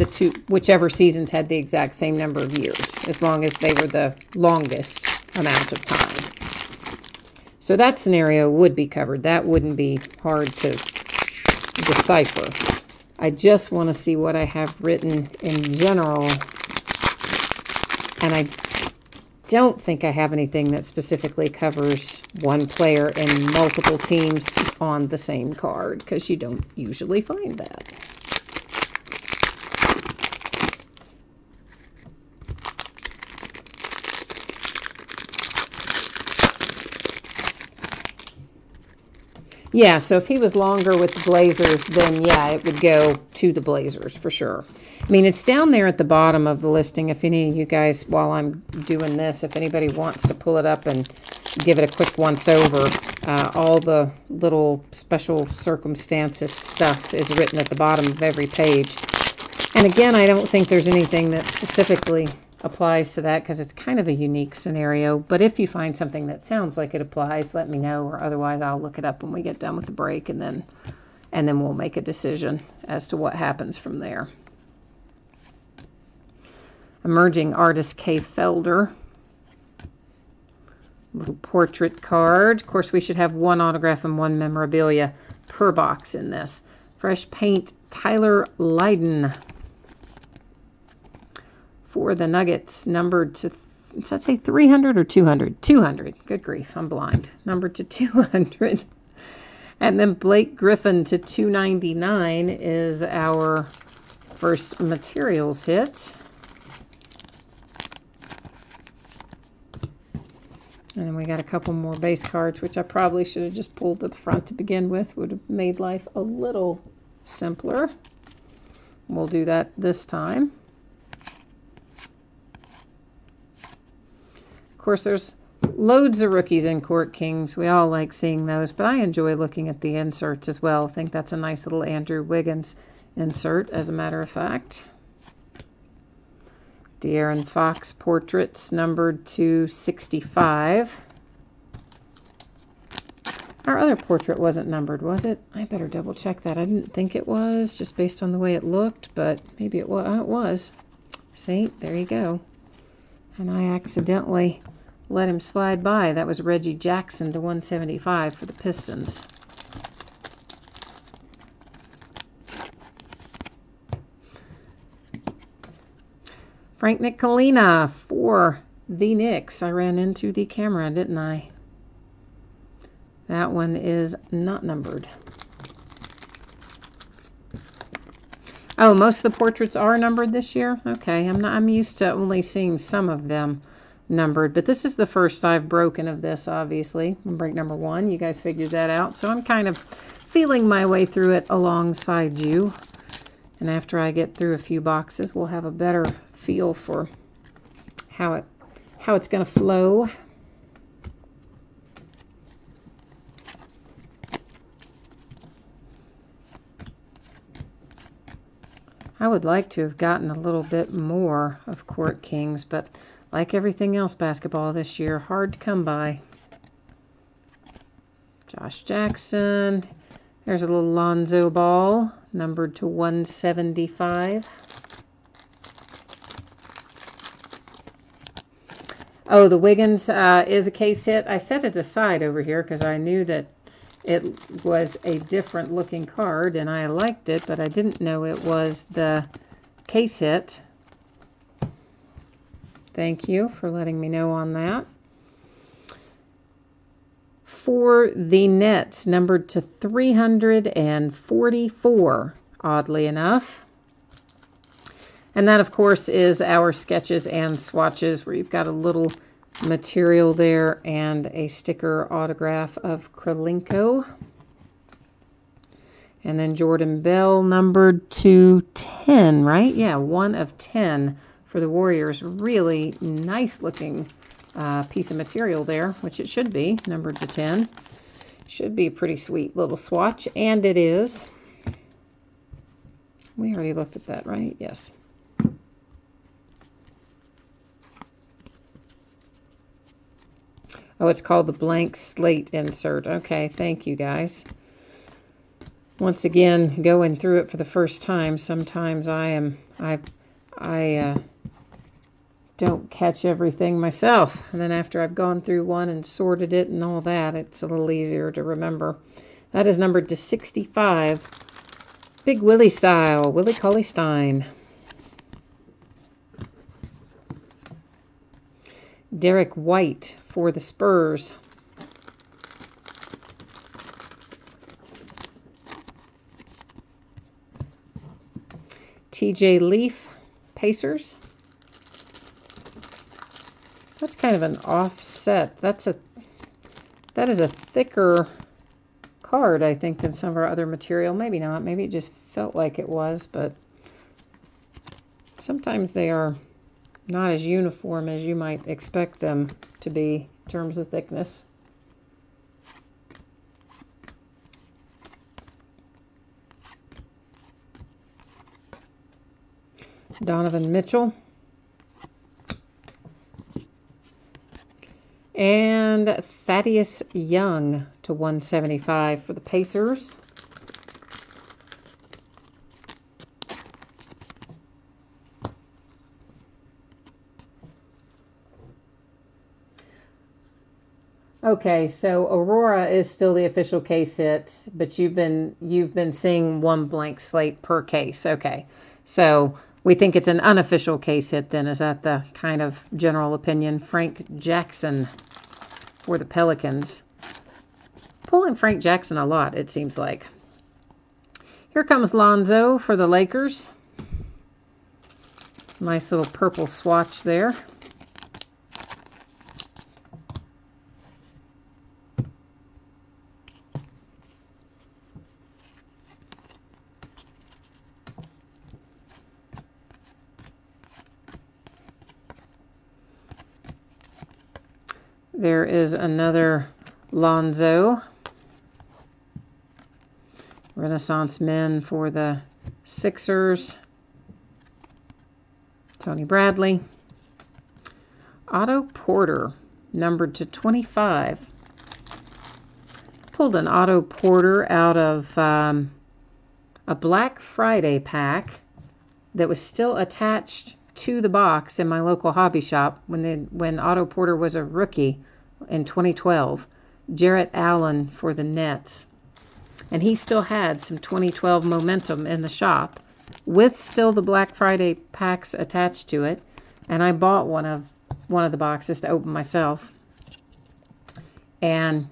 two, whichever seasons had the exact same number of years, as long as they were the longest amount of time. So that scenario would be covered. That wouldn't be hard to decipher. I just want to see what I have written in general, and I don't think I have anything that specifically covers one player in multiple teams on the same card, because you don't usually find that. Yeah, so if he was longer with the Blazers, then yeah, it would go to the Blazers for sure. I mean, it's down there at the bottom of the listing. If any of you guys, while I'm doing this, if anybody wants to pull it up and give it a quick once over, all the little special circumstances stuff is written at the bottom of every page. And again, I don't think there's anything that specifically applies to that because it's kind of a unique scenario. But if you find something that sounds like it applies, let me know, or otherwise I'll look it up when we get done with the break, and then we'll make a decision as to what happens from there. Emerging artist Kay Felder. Little portrait card. Of course, we should have one autograph and one memorabilia per box in this. Fresh paint, Tyler Lydon. For the Nuggets, numbered to, does that say 300 or 200? 200. Good grief, I'm blind. Numbered to 200. And then Blake Griffin to 299 is our first materials hit. And then we got a couple more base cards, which I probably should have just pulled to the front to begin with. Would have made life a little simpler. We'll do that this time. Of course, there's loads of rookies in Court Kings. We all like seeing those, but I enjoy looking at the inserts as well. I think that's a nice little Andrew Wiggins insert, as a matter of fact. De'Aaron Fox portraits, numbered to 65. Our other portrait wasn't numbered, was it? I better double check that. I didn't think it was, just based on the way it looked, but maybe it was. Oh, it was. See, there you go. And I accidentally let him slide by. That was Reggie Jackson to 175 for the Pistons. Frank Ntilikina for the Knicks. I ran into the camera, didn't I? That one is not numbered. Oh, most of the portraits are numbered this year? Okay, I'm used to only seeing some of them numbered, but this is the first I've broken of this, obviously. Break number 1. You guys figured that out. So I'm kind of feeling my way through it alongside you. And after I get through a few boxes, we'll have a better feel for how it's going to flow. I would like to have gotten a little bit more of Court Kings, but like everything else basketball this year, hard to come by. Josh Jackson. There's a little Lonzo Ball, numbered to 175. Oh, the Wiggins is a case hit. I set it aside over here because I knew that it was a different looking card and I liked it, but I didn't know it was the case hit. Thank you for letting me know on that. For the Nets, numbered to 344, oddly enough. And that, of course, is our sketches and swatches where you've got a little material there and a sticker autograph of Krylenko. And then Jordan Bell, numbered to 10, right? Yeah, 1 of 10 for the Warriors. Really nice looking piece of material there, which it should be, numbered to 10. Should be a pretty sweet little swatch, and it is. We already looked at that, right? Yes. Oh, it's called the blank slate insert. Okay, thank you guys. Once again, going through it for the first time, sometimes I don't catch everything myself. And then after I've gone through one and sorted it and all that, it's a little easier to remember. That is numbered to 65. Big Willie style, Willie Cauley-Stein. Derek White for the Spurs. TJ Leaf, Pacers. That's kind of an offset. That is a thicker card, I think, than some of our other material. Maybe not. Maybe it just felt like it was, but sometimes they are not as uniform as you might expect them to be in terms of thickness. Donovan Mitchell. And Thaddeus Young to 175 for the Pacers. Okay, so Aurora is still the official case hit, but you've been seeing one blank slate per case. Okay, so we think it's an unofficial case hit then. Is that the kind of general opinion? Frank Jackson for the Pelicans. Pulling Frank Jackson a lot, it seems like. Here comes Lonzo for the Lakers. Nice little purple swatch there. There is another Lonzo. Renaissance Men for the Sixers. Tony Bradley. Otto Porter, numbered to 25. Pulled an Otto Porter out of a Black Friday pack that was still attached to the box in my local hobby shop when Otto Porter was a rookie in 2012. Jarrett Allen for the Nets. And he still had some 2012 momentum in the shop with still the Black Friday packs attached to it. And I bought one of the boxes to open myself. And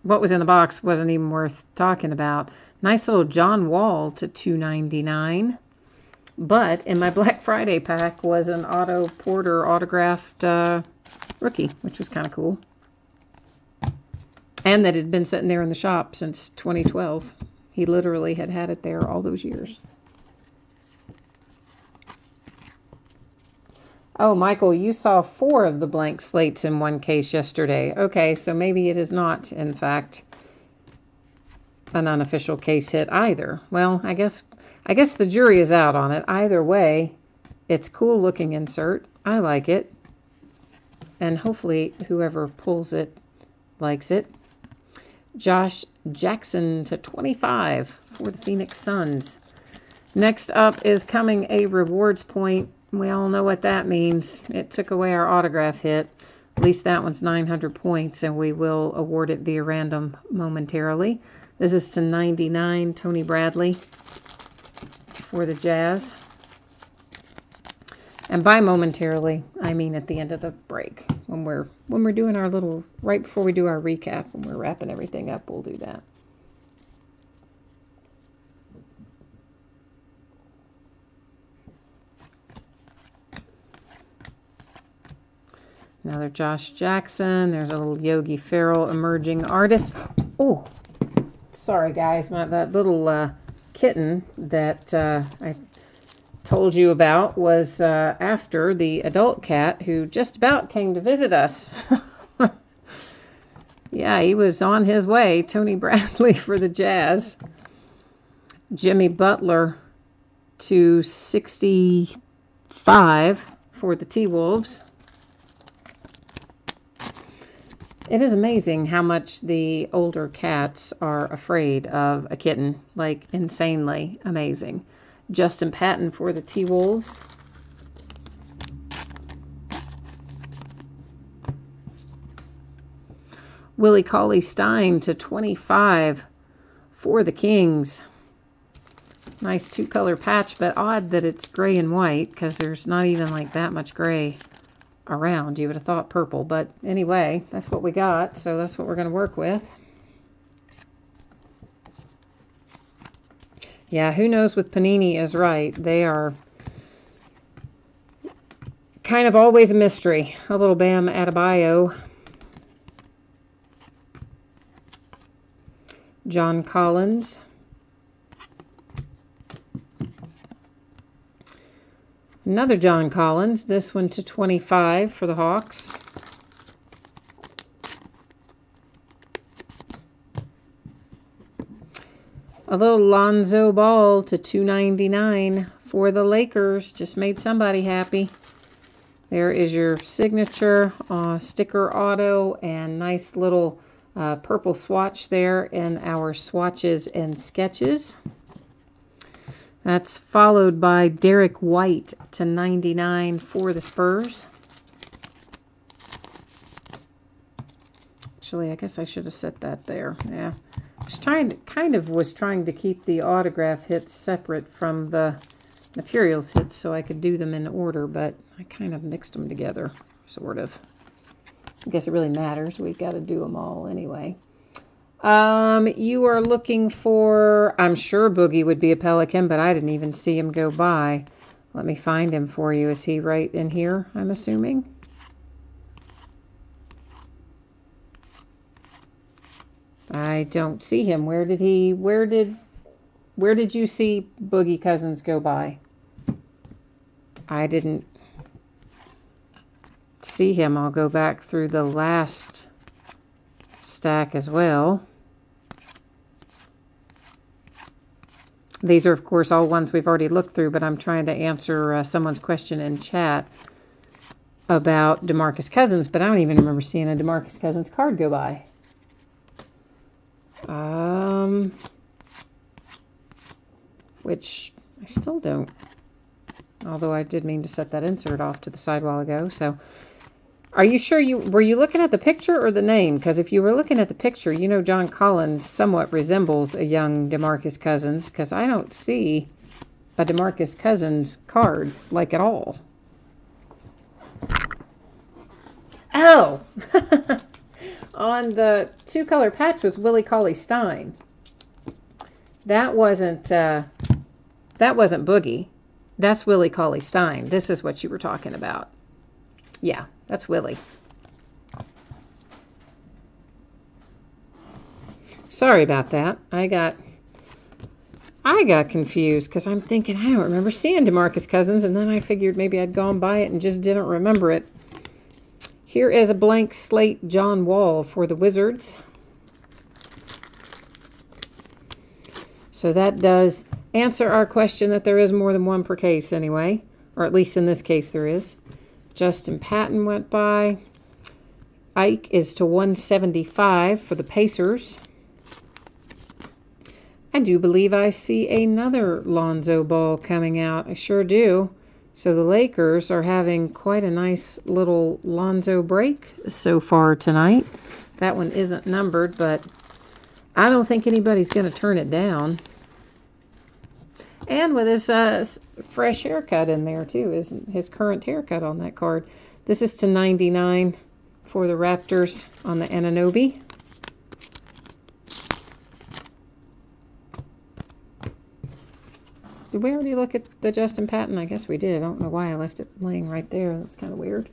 what was in the box wasn't even worth talking about. Nice little John Wall to $2.99. But in my Black Friday pack was an Otto Porter autographed rookie, which was kind of cool. And that it had been sitting there in the shop since 2012. He literally had had it there all those years. Oh, Michael, you saw 4 of the blank slates in one case yesterday. Okay, so maybe it is not, in fact, an unofficial case hit either. Well, I guess the jury is out on it. Either way, it's cool looking insert. I like it. And hopefully whoever pulls it likes it. Josh Jackson to 25 for the Phoenix Suns. Next up is coming a rewards point. We all know what that means. It took away our autograph hit. At least that one's 900 points, and we will award it via random momentarily. This is to 99, Tony Bradley for the Jazz. And by momentarily, I mean at the end of the break. When we're doing our little, right before we do our recap, when we're wrapping everything up, we'll do that. Another Josh Jackson. There's a little Yogi Ferrell, emerging artist. Oh, sorry guys, that little kitten that I told you about was after the adult cat who just about came to visit us. Yeah, he was on his way. Tony Bradley for the Jazz. Jimmy Butler to 65 for the T-Wolves. It is amazing how much the older cats are afraid of a kitten. Like, insanely amazing. Justin Patton for the T-Wolves. Willie Cauley-Stein to 25 for the Kings. Nice 2-color patch, but odd that it's gray and white because there's not even like that much gray around. You would have thought purple, but anyway, that's what we got, so that's what we're going to work with. Yeah, who knows with Panini is right. They are kind of always a mystery. A little Bam Adebayo. John Collins. Another John Collins, this one to 25 for the Hawks. A little Lonzo Ball to 299 for the Lakers. Just made somebody happy. There is your signature sticker auto and nice little purple swatch there in our swatches and sketches. That's followed by Derek White to 99 for the Spurs. Actually, I guess I should have set that there. Yeah. I was trying to keep the autograph hits separate from the materials hits so I could do them in order, but I kind of mixed them together, sort of. I guess it really matters. We've got to do them all anyway. You are looking for, I'm sure Boogie would be a Pelican, but I didn't even see him go by. Let me find him for you. Is he right in here, I'm assuming? I don't see him. Where did you see Boogie Cousins go by? I didn't see him. I'll go back through the last stack as well. These are, of course, all ones we've already looked through, but I'm trying to answer someone's question in chat about DeMarcus Cousins, but I don't even remember seeing a DeMarcus Cousins card go by. Which I still don't, although I did mean to set that insert off to the side a while ago. So are you sure were you looking at the picture or the name? Because if you were looking at the picture, you know John Collins somewhat resembles a young DeMarcus Cousins, because I don't see a DeMarcus Cousins card, like, at all. Oh! On the 2-color patch was Willie Cauley-Stein. That wasn't Boogie. That's Willie Cauley-Stein. This is what you were talking about. Yeah, that's Willie. Sorry about that. I got confused because I'm thinking I don't remember seeing DeMarcus Cousins, and then I figured maybe I'd gone by it and just didn't remember it. Here is a blank slate John Wall for the Wizards. So that does answer our question that there is more than one per case anyway, or at least in this case there is. Justin Patton went by. Ike is to 175 for the Pacers. I do believe I see another Lonzo Ball coming out. I sure do. So the Lakers are having quite a nice little Lonzo break so far tonight. That one isn't numbered, but I don't think anybody's going to turn it down. And with his fresh haircut in there, too, his current haircut on that card. This is to 99 for the Raptors on the Anunoby. Did we already look at the Justin Patton? I guess we did. I don't know why I left it laying right there. That's kind of weird.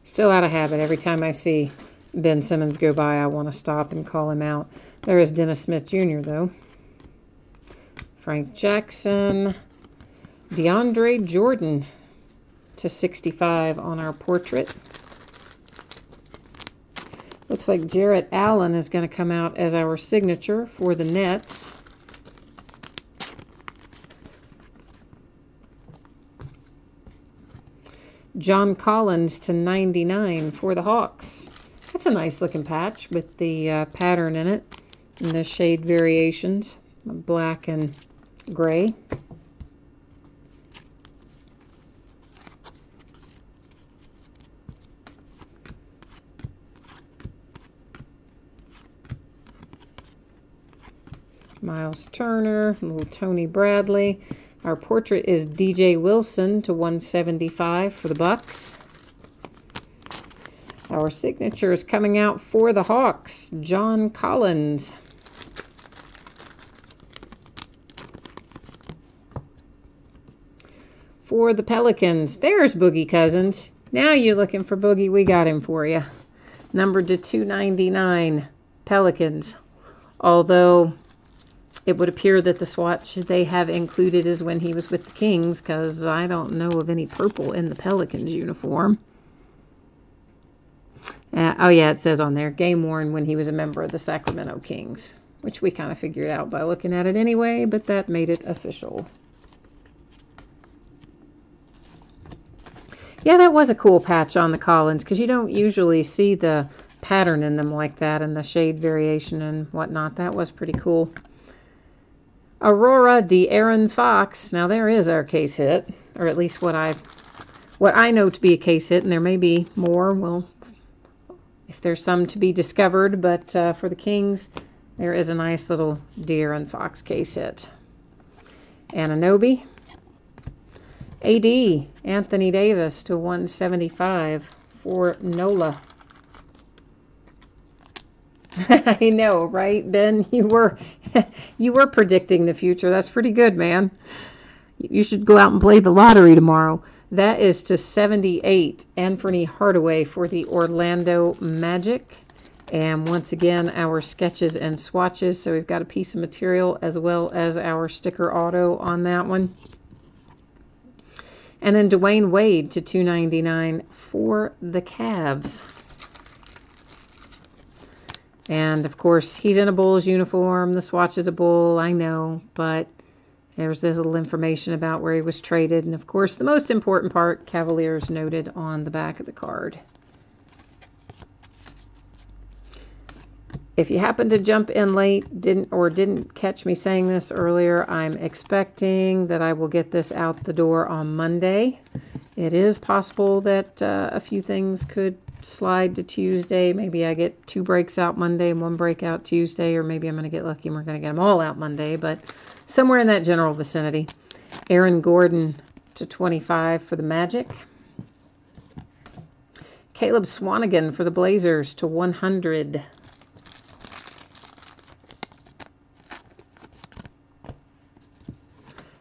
Still out of habit. Every time I see Ben Simmons go by, I want to stop and call him out. There is Dennis Smith Jr., though. Frank Jackson. DeAndre Jordan to 65 on our portrait. Looks like Jarrett Allen is going to come out as our signature for the Nets. John Collins to 99 for the Hawks. That's a nice looking patch with the pattern in it and the shade variations, black and gray. Miles Turner, little Tony Bradley. Our portrait is DJ Wilson to 175 for the Bucks. Our signature is coming out for the Hawks, John Collins. For the Pelicans, there's Boogie Cousins. Now you're looking for Boogie, we got him for you. Numbered to 299, Pelicans. Although it would appear that the swatch they have included is when he was with the Kings, because I don't know of any purple in the Pelicans uniform. Oh yeah, it says on there, game worn when he was a member of the Sacramento Kings, which we kind of figured out by looking at it anyway, but that made it official. Yeah, that was a cool patch on the Collins, because you don't usually see the pattern in them like that and the shade variation and whatnot. That was pretty cool. Aurora De'Aaron Fox. Now there is our case hit, or at least what I know to be a case hit, and there may be more. Well, if there's some to be discovered, but for the Kings, there is a nice little De'Aaron Fox case hit. Anunoby. AD Anthony Davis to 175 for NOLA. I know, right, Ben? You were predicting the future. That's pretty good, man. You should go out and play the lottery tomorrow. That is to 78, Anthony Hardaway for the Orlando Magic. And once again, our sketches and swatches. So we've got a piece of material as well as our sticker auto on that one. And then Dwayne Wade to 299 for the Cavs. And, of course, he's in a Bulls uniform. The swatch is a Bull, I know. But there's this little information about where he was traded. And, of course, the most important part, Cavaliers noted on the back of the card. If you happen to jump in late, didn't catch me saying this earlier, I'm expecting that I will get this out the door on Monday. It is possible that a few things could slide to Tuesday. Maybe I get 2 breaks out Monday and 1 break out Tuesday, or maybe I'm going to get lucky and we're going to get them all out Monday, but somewhere in that general vicinity. Aaron Gordon to 25 for the Magic. Caleb Swanigan for the Blazers to 100.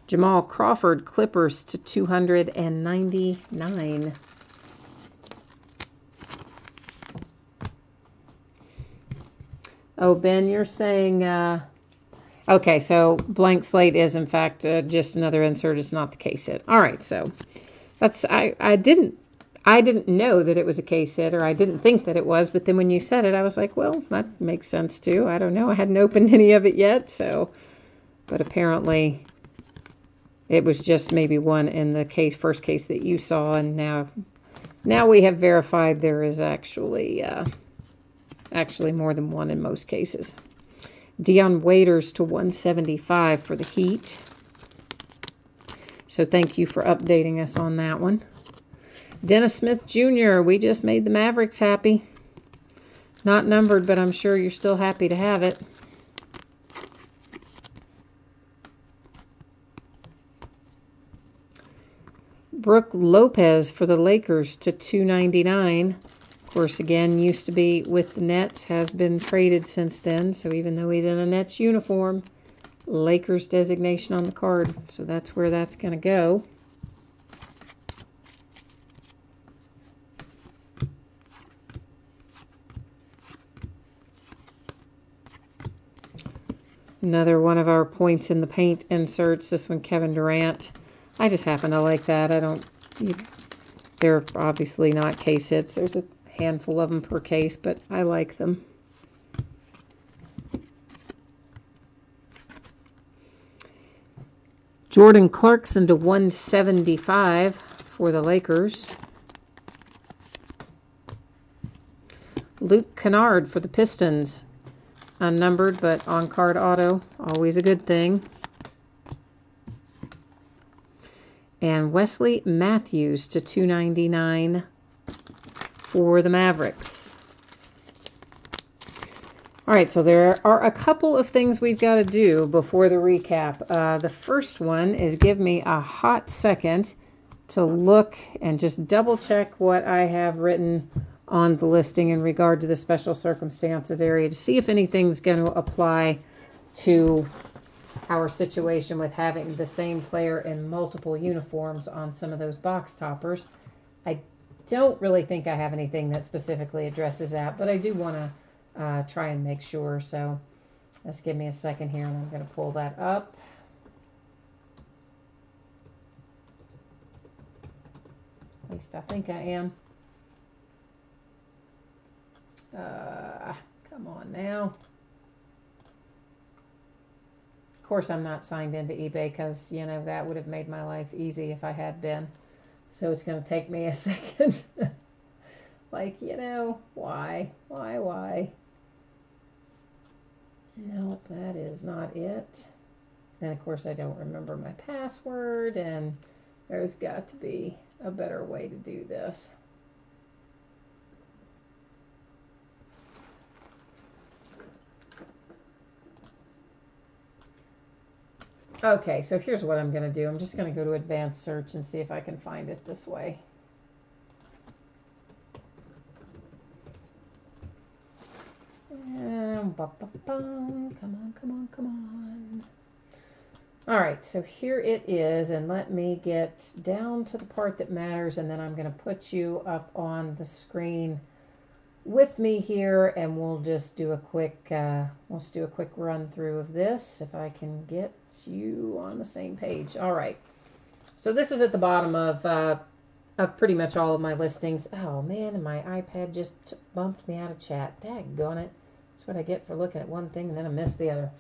Jamal Crawford, Clippers to 299. Oh, Ben, you're saying, okay, so blank slate is in fact just another insert. It's not the case hit. All right, so that's, I didn't know that it was a case hit, or I didn't think that it was, but then when you said it, I was like, well, that makes sense too. I don't know. I hadn't opened any of it yet, so, but apparently it was just maybe one in the first case that you saw, and now we have verified there is actually more than one in most cases. Dion Waiters to 175 for the Heat. So thank you for updating us on that one. Dennis Smith Jr., we just made the Mavericks happy. Not numbered, but I'm sure you're still happy to have it. Brooke Lopez for the Lakers to 299. Of course, again, used to be with the Nets, has been traded since then. So even though he's in a Nets uniform, Lakers designation on the card. So that's where that's going to go. Another one of our points in the paint inserts. This one, Kevin Durant. I just happen to like that. They're obviously not case hits. There's a handful of them per case, but I like them. Jordan Clarkson to 175 for the Lakers. Luke Kennard for the Pistons. Unnumbered, but on-card auto. Always a good thing. And Wesley Matthews to 299 for the Mavericks. All right, so there are a couple of things we've got to do before the recap. The first one is give me a hot second to look and just double check what I have written on the listing in regard to the special circumstances area to see if anything's going to apply to our situation with having the same player in multiple uniforms on some of those box toppers. I don't really think I have anything that specifically addresses that, but I do want to try and make sure. So let's give me a second here, and I'm going to pull that up. At least I think I am. Come on now. Of course, I'm not signed into eBay because, that would have made my life easy if I had been. So it's going to take me a second. Like, why? Nope, that is not it. And of course, I don't remember my password, and there's got to be a better way to do this. Okay, so here's what I'm going to do. I'm just going to go to advanced search and see if I can find it this way. Come on. All right, so here it is, and let me get down to the part that matters, and then I'm going to put you up on the screen with me here, and we'll just do a quick run through of this if I can get you on the same page. All right, so this is at the bottom of pretty much all of my listings. Oh man, and my iPad just bumped me out of chat. Daggone it. That's what I get for looking at one thing and then I miss the other.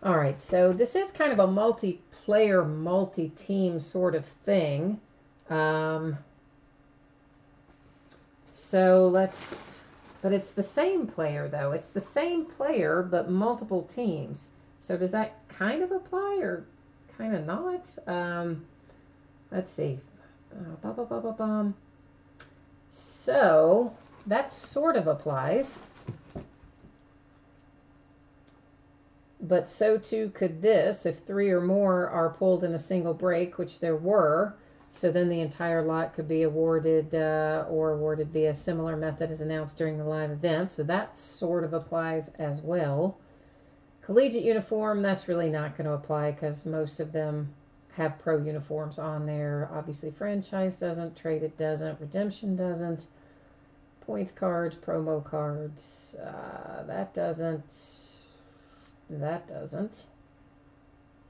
All right, so this is kind of a multiplayer, multi-team sort of thing. But it's the same player though. It's the same player, but multiple teams. So does that kind of apply or kind of not? Let's see. So that sort of applies. But so too could this if 3 or more are pulled in a single break, which there were. So then the entire lot could be awarded or awarded via a similar method as announced during the live event. So that sort of applies as well. Collegiate uniform, that's really not going to apply because most of them have pro uniforms on there. Obviously franchise doesn't, traded doesn't, redemption doesn't. Points cards, promo cards, that doesn't. That doesn't.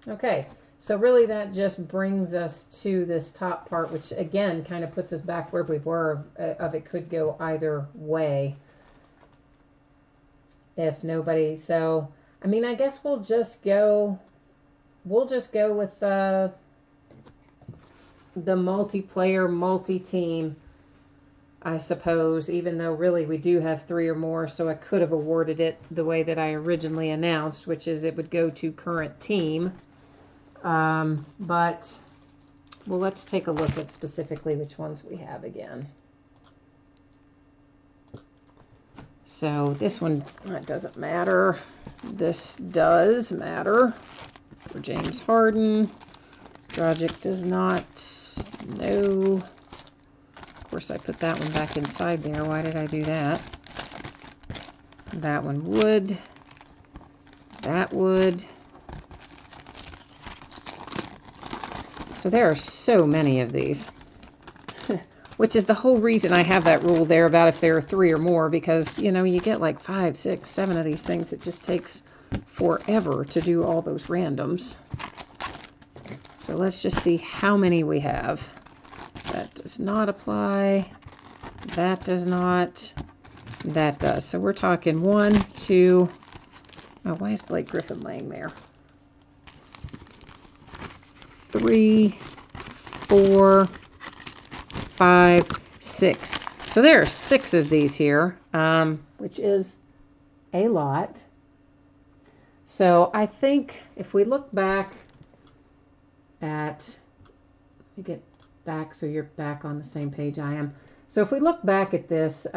Okay, so really that just brings us to this top part, which again kind of puts us back where we were of it could go either way. If nobody, so I mean, I guess we'll just go with the multiplayer, multi-team, I suppose, even though really we do have 3 or more, so I could have awarded it the way that I originally announced, which is it would go to current team. But, well, let's take a look at specifically which ones we have again. So this one, that doesn't matter. This does matter for James Harden. Dragic does not. No. Of course, I put that one back inside there. Why did I do that? That one would. That would. So there are so many of these. Which is the whole reason I have that rule there about if there are 3 or more, because, you know, you get like 5, 6, 7 of these things. It just takes forever to do all those randoms. So let's just see how many we have. That does not apply. That does not. That does. So we're talking 1, 2. Oh, why is Blake Griffin laying there? 3, 4, 5, 6. So there are 6 of these here, which is a lot. So I think if we look back at, let me get back so you're back on the same page I am. So if we look back at this,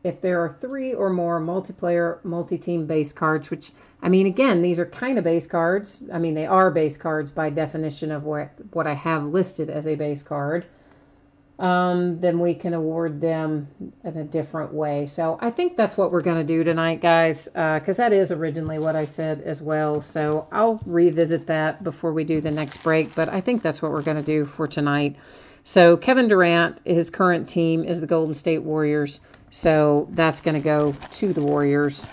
if there are 3 or more multiplayer, multi-team base cards, which, I mean, again, these are kind of base cards. I mean, they are base cards by definition of what I have listed as a base card. Then we can award them in a different way. So I think that's what we're going to do tonight, guys, because that is originally what I said as well. So I'll revisit that before we do the next break, but I think that's what we're going to do for tonight. So Kevin Durant, his current team is the Golden State Warriors, so that's going to go to the Warriors.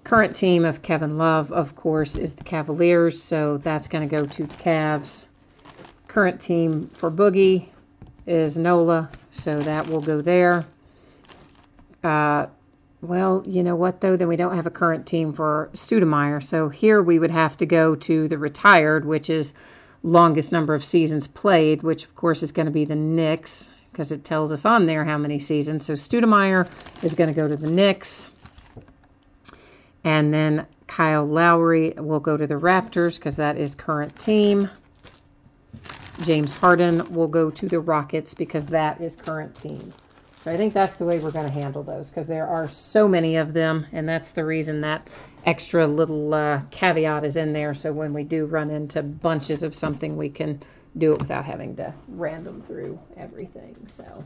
Current team of Kevin Love, of course, is the Cavaliers, so that's going to go to the Cavs. Current team for Boogie is NOLA, so that will go there. Well, you know what, though? Then we don't have a current team for Stoudemire, so here we would have to go to the retired, which is longest number of seasons played, which, of course, is going to be the Knicks, because it tells us on there how many seasons. So Stoudemire is going to go to the Knicks. And then Kyle Lowry will go to the Raptors, because that is current team. James Harden will go to the Rockets because that is current team. So I think that's the way we're going to handle those, because there are so many of them, and that's the reason that extra little caveat is in there. So when we do run into bunches of something, we can do it without having to random through everything. So,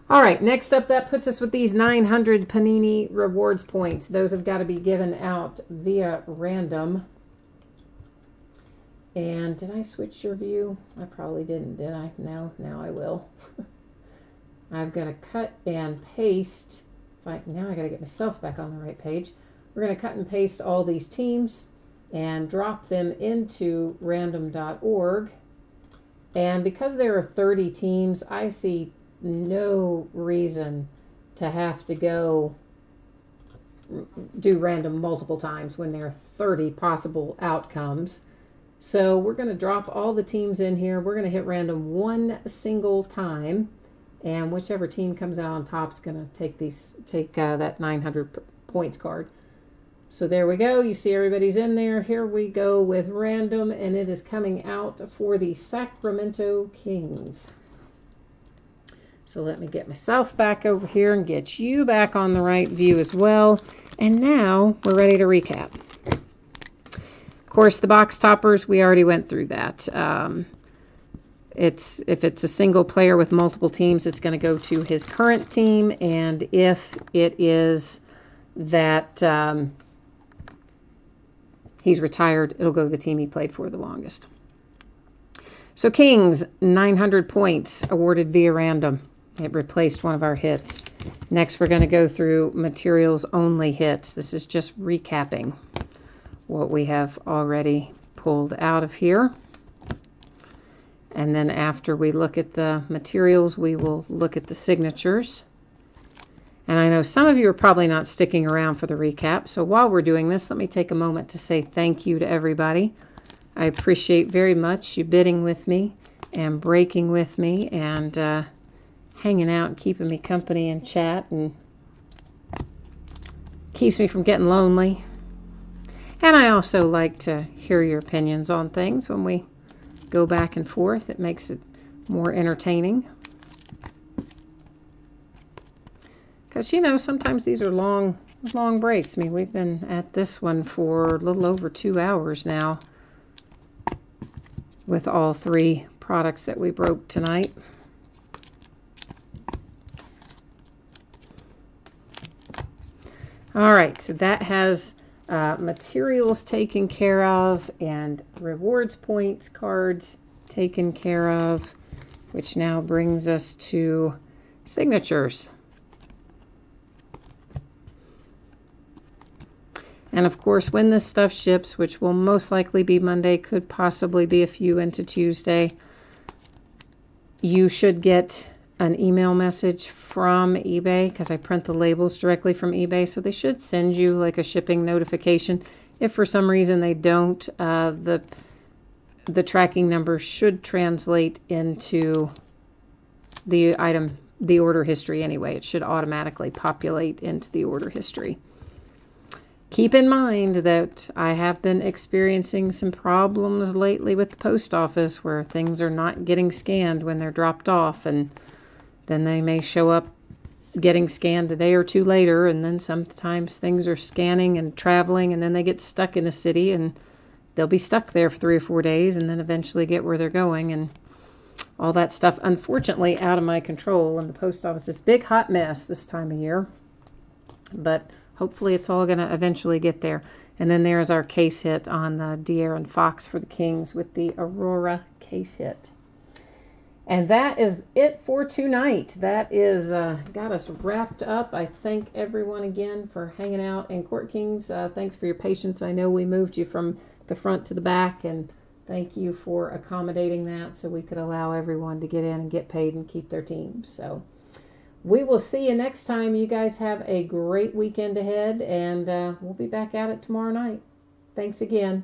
all right, next up, that puts us with these 900 Panini Rewards points. Those have got to be given out via random. And did I switch your view? I probably didn't, did I? No, now I will. I've got to cut and paste. Now I got to get myself back on the right page. We're going to cut and paste all these teams and drop them into random.org. And because there are 30 teams, I see no reason to have to go do random multiple times when there are 30 possible outcomes. So we're going to drop all the teams in here. We're going to hit random one single time, and whichever team comes out on top is going to take that 900 points card. So there we go. You see everybody's in there. Here we go with random, and it is coming out for the Sacramento Kings. So let me get myself back over here and get you back on the right view as well. And now we're ready to recap. Of course, the box toppers, we already went through that. If it's a single player with multiple teams, it's going to go to his current team. And if it is that he's retired, it'll go to the team he played for the longest. So Kings, 900 points awarded via random. It replaced one of our hits. Next, we're going to go through materials only hits. This is just recapping what we have already pulled out of here. And then after we look at the materials, we will look at the signatures. And I know some of you are probably not sticking around for the recap. So while we're doing this, let me take a moment to say thank you to everybody. I appreciate very much you bidding with me and breaking with me and hanging out and keeping me company and chat, and keeps me from getting lonely. And I also like to hear your opinions on things when we go back and forth. It makes it more entertaining. Because, you know, sometimes these are long breaks. I mean, we've been at this one for a little over 2 hours now with all 3 products that we broke tonight. All right, so that has materials taken care of and rewards points cards taken care of, which now brings us to signatures. And of course, when this stuff ships, which will most likely be Monday, could possibly be a few into Tuesday, you should get an email message from eBay, because I print the labels directly from eBay, so they should send you like a shipping notification. If for some reason they don't, the tracking number should translate into the item, the order history anyway. It should automatically populate into the order history. Keep in mind that I have been experiencing some problems lately with the post office where things are not getting scanned when they're dropped off, and then they may show up getting scanned a day or 2 later, and then sometimes things are scanning and traveling, and then they get stuck in a city, and they'll be stuck there for 3 or 4 days, and then eventually get where they're going, and all that stuff, unfortunately, out of my control. And the post office is a big hot mess this time of year, but hopefully it's all going to eventually get there. And then there's our case hit on the De'Aaron Fox for the Kings with the Aurora case hit. And that is it for tonight. That is got us wrapped up. I thank everyone again for hanging out. And Court Kings, thanks for your patience. I know we moved you from the front to the back, and thank you for accommodating that so we could allow everyone to get in and get paid and keep their teams. So we will see you next time. You guys have a great weekend ahead, and we'll be back at it tomorrow night. Thanks again.